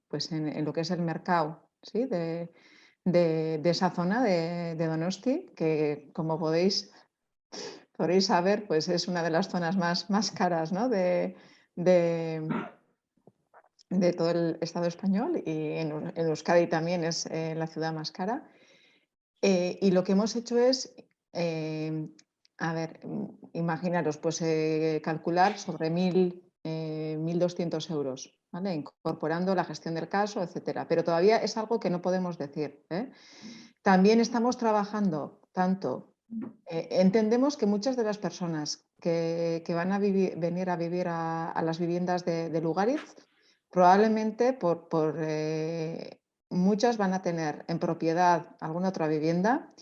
pues en lo que es el mercado, ¿sí? de esa zona de Donosti, que como podéis saber, pues es una de las zonas más caras, ¿no? de todo el Estado español, y en Euskadi también es la ciudad más cara. Y lo que hemos hecho es, imaginaros, pues calcular sobre 1.200 euros, ¿vale? Incorporando la gestión del caso, etcétera. Pero todavía es algo que no podemos decir, ¿eh? También estamos trabajando tanto. Entendemos que muchas de las personas que van a venir a vivir a las viviendas de Lugaritz, probablemente muchas van a tener en propiedad alguna otra vivienda,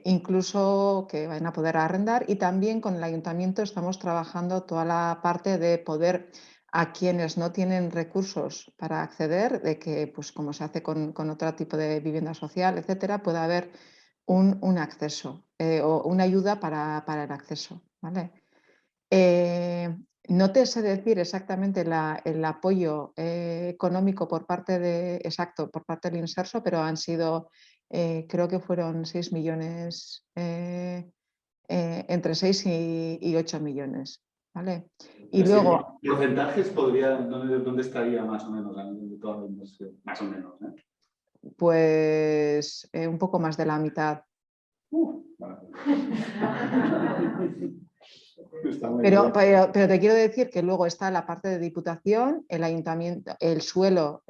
incluso que van a poder arrendar, y también con el ayuntamiento estamos trabajando toda la parte de poder, a quienes no tienen recursos para acceder, de que, pues como se hace con otro tipo de vivienda social, etcétera, pueda haber un acceso o una ayuda para el acceso, ¿vale? No te sé decir exactamente el apoyo económico por parte del Inserso, pero han sido, creo que fueron 6 millones, entre 6 y 8 millones. ¿Vale? Y luego... ¿Porcentajes dónde estaría más o menos de toda la inversión? Más o menos, ¿eh? Pues un poco más de la mitad. Vale. Pero te quiero decir que luego está la parte de Diputación, el Ayuntamiento, el suelo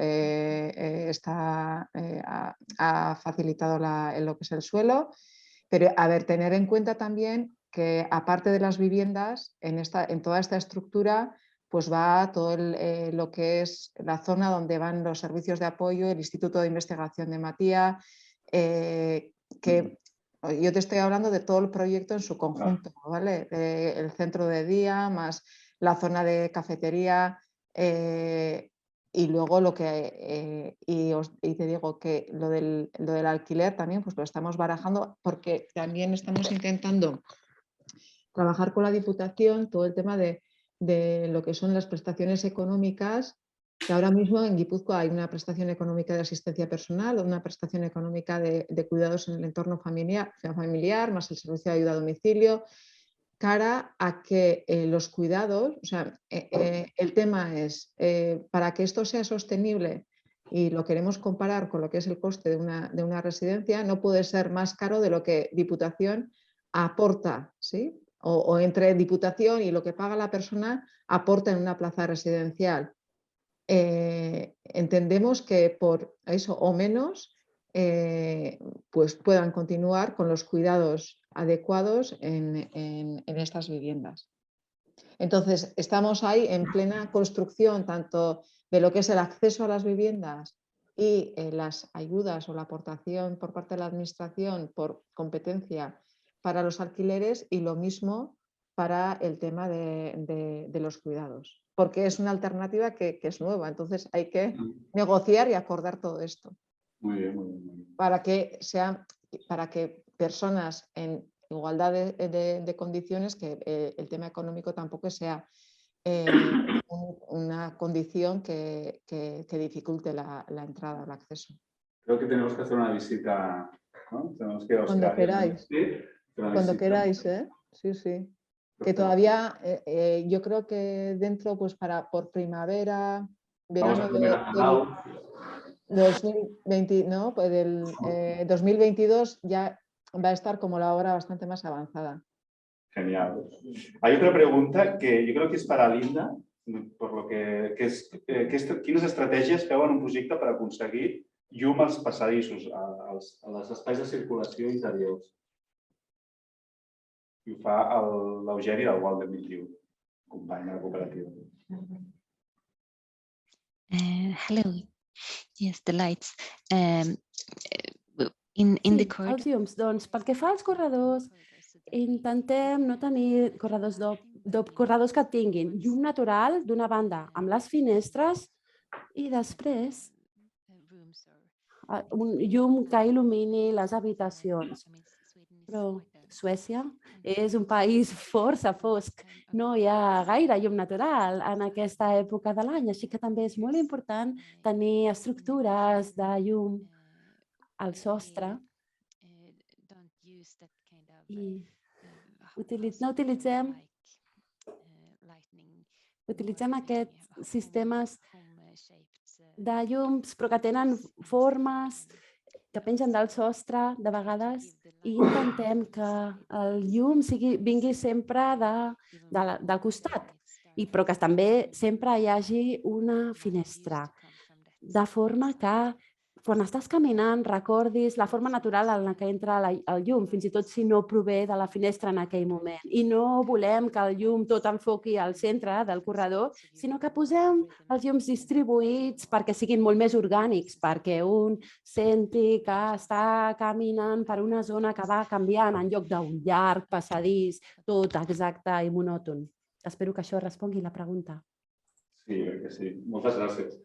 ha facilitado lo que es el suelo, pero a ver, tener en cuenta también que aparte de las viviendas, en toda esta estructura, pues va todo lo que es la zona donde van los servicios de apoyo, el Instituto de Investigación de Matías, que yo te estoy hablando de todo el proyecto en su conjunto, ¿vale? El centro de día, más la zona de cafetería, y luego lo que, y te digo que lo del alquiler también pues lo estamos barajando porque también estamos intentando trabajar con la Diputación todo el tema de lo que son las prestaciones económicas, que ahora mismo en Guipúzcoa hay una prestación económica de asistencia personal, una prestación económica de cuidados en el entorno familiar, más el servicio de ayuda a domicilio, cara a que los cuidados, o sea, el tema es, para que esto sea sostenible y lo queremos comparar con lo que es el coste de una residencia, no puede ser más caro de lo que Diputación aporta, ¿sí? O entre Diputación y lo que paga la persona aporta en una plaza residencial. Entendemos que por eso o menos pues puedan continuar con los cuidados adecuados en estas viviendas. Entonces, estamos ahí en plena construcción tanto de lo que es el acceso a las viviendas y las ayudas o la aportación por parte de la Administración por competencia para los alquileres y lo mismo para el tema de los cuidados, porque es una alternativa que es nueva, entonces hay que negociar y acordar todo esto. Muy bien, muy bien, muy bien. Para que personas en igualdad de condiciones, que el tema económico tampoco sea una condición que dificulte la entrada, el acceso. Creo que tenemos que hacer una visita, ¿no? Tenemos que Cuando queráis. Cuando queráis, ¿eh? Sí, sí. Que todavía, yo creo que dentro, pues por primavera, verano del 2020, ¿no? Pues del 2022 ya va a estar como la hora bastante más avanzada. Genial. Hay otra pregunta que yo creo que es para Linda, por lo que és quines estratègies feu en un projecte per aconseguir llum als passadissos, als espais de circulació interiors. I ho fa l'Eugeni del Walden 21, company de la cooperativa. Hello. Yes, the lights. In the corridor. Els llums, doncs, pel que fa als corredors, intentem no tenir corredors corredors que tinguin llum natural d'una banda amb les finestres i després un llum que il·lumini les habitacions. Però Suècia és un país força fosc, no hi ha gaire llum natural en aquesta època de l'any, així que també és molt important tenir estructures de llum al sostre i utilitzem aquests sistemes de llums però que tenen formes que pengen del sostre de vegades i intentem que el llum vingui sempre del costat, però que també sempre hi hagi una finestra, de forma que quan estàs caminant recordis la forma natural en la que entra el llum, fins i tot si no prové de la finestra en aquell moment. I no volem que el llum tot enfoqui al centre del corredor, sinó que posem els llums distribuïts perquè siguin molt més orgànics, perquè un senti que està caminant per una zona que va canviant en lloc d'un llarg passadís, tot exacte i monòton. Espero que això respongui la pregunta. Sí, crec que sí. Moltes gràcies.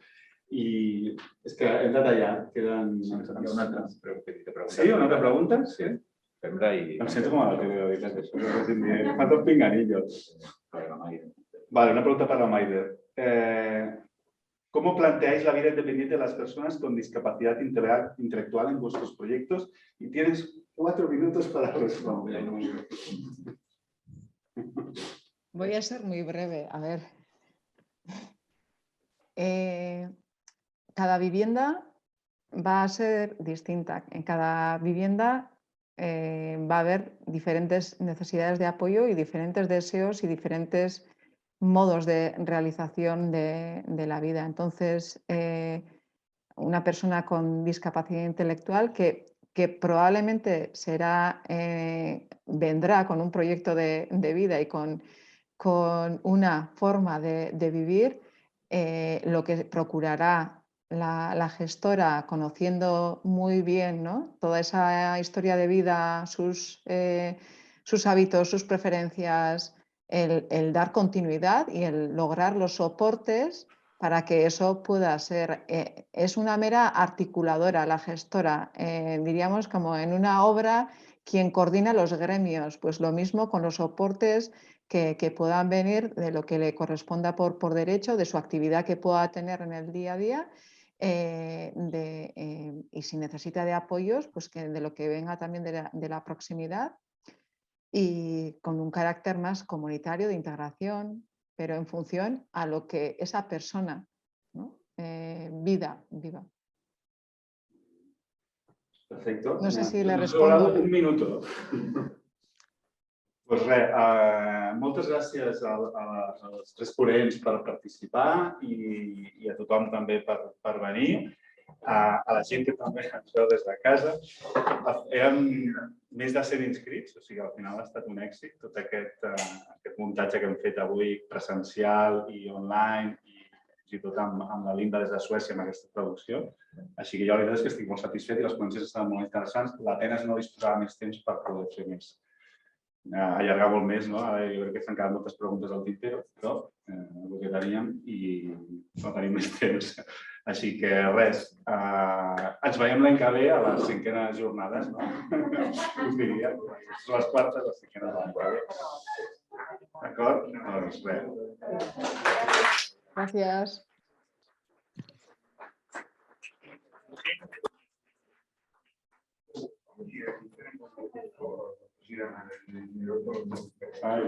I és que hem de tallar, queden... Hi ha una altra pregunta. Sí, una altra pregunta? Sí. Fem-la i... Em sento com a la tele, de veritat, això. Fa tot pinganillo. Para la Maider. Vale, una pregunta para Maider. ¿Cómo planteáis la vida independiente de las personas con discapacidad intelectual en vuestros proyectos? Y tienes 4 minutos para responder. Voy a ser muy breve. A ver. Cada vivienda va a ser distinta. En cada vivienda va a haber diferentes necesidades de apoyo y diferentes deseos y diferentes modos de realización de la vida. Entonces, una persona con discapacidad intelectual que probablemente vendrá con un proyecto de vida y con una forma de vivir, lo que procurará la gestora, conociendo muy bien, ¿no?, toda esa historia de vida, sus hábitos, sus preferencias, el dar continuidad y el lograr los soportes para que eso pueda ser. Es una mera articuladora la gestora, diríamos como en una obra quien coordina los gremios, pues lo mismo con los soportes que puedan venir de lo que le corresponda por derecho, de su actividad que pueda tener en el día a día, y si necesita de apoyos, pues que de lo que venga también de la proximidad, y con un carácter más comunitario de integración, pero en función a lo que esa persona, ¿no?, viva. Perfecto. No sé si le Nos ha sobrado respondo. un minuto. Pues res, moltes gràcies als 3 ponents per participar i a tothom també per venir. A la gent que també ens veu des de casa. Érem més de 100 inscrits, o sigui, al final ha estat un èxit tot aquest muntatge que hem fet avui presencial i online i fins i tot amb la Linda des de Suècia amb aquesta traducció. Així que jo la veritat és que estic molt satisfet i les ponències estan molt interessants. La pena és no disposar més temps per poder fer més. Allargar molt més, no? Ara jo crec que s'han quedat moltes preguntes al tintero, però el que teníem i no tenim més temps. Així que res, ens veiem l'any que ve a les 5enes jornades, no? Us diria, les quartes, les 5enes de l'any que ve. D'acord? Doncs res. Gràcies. Ai,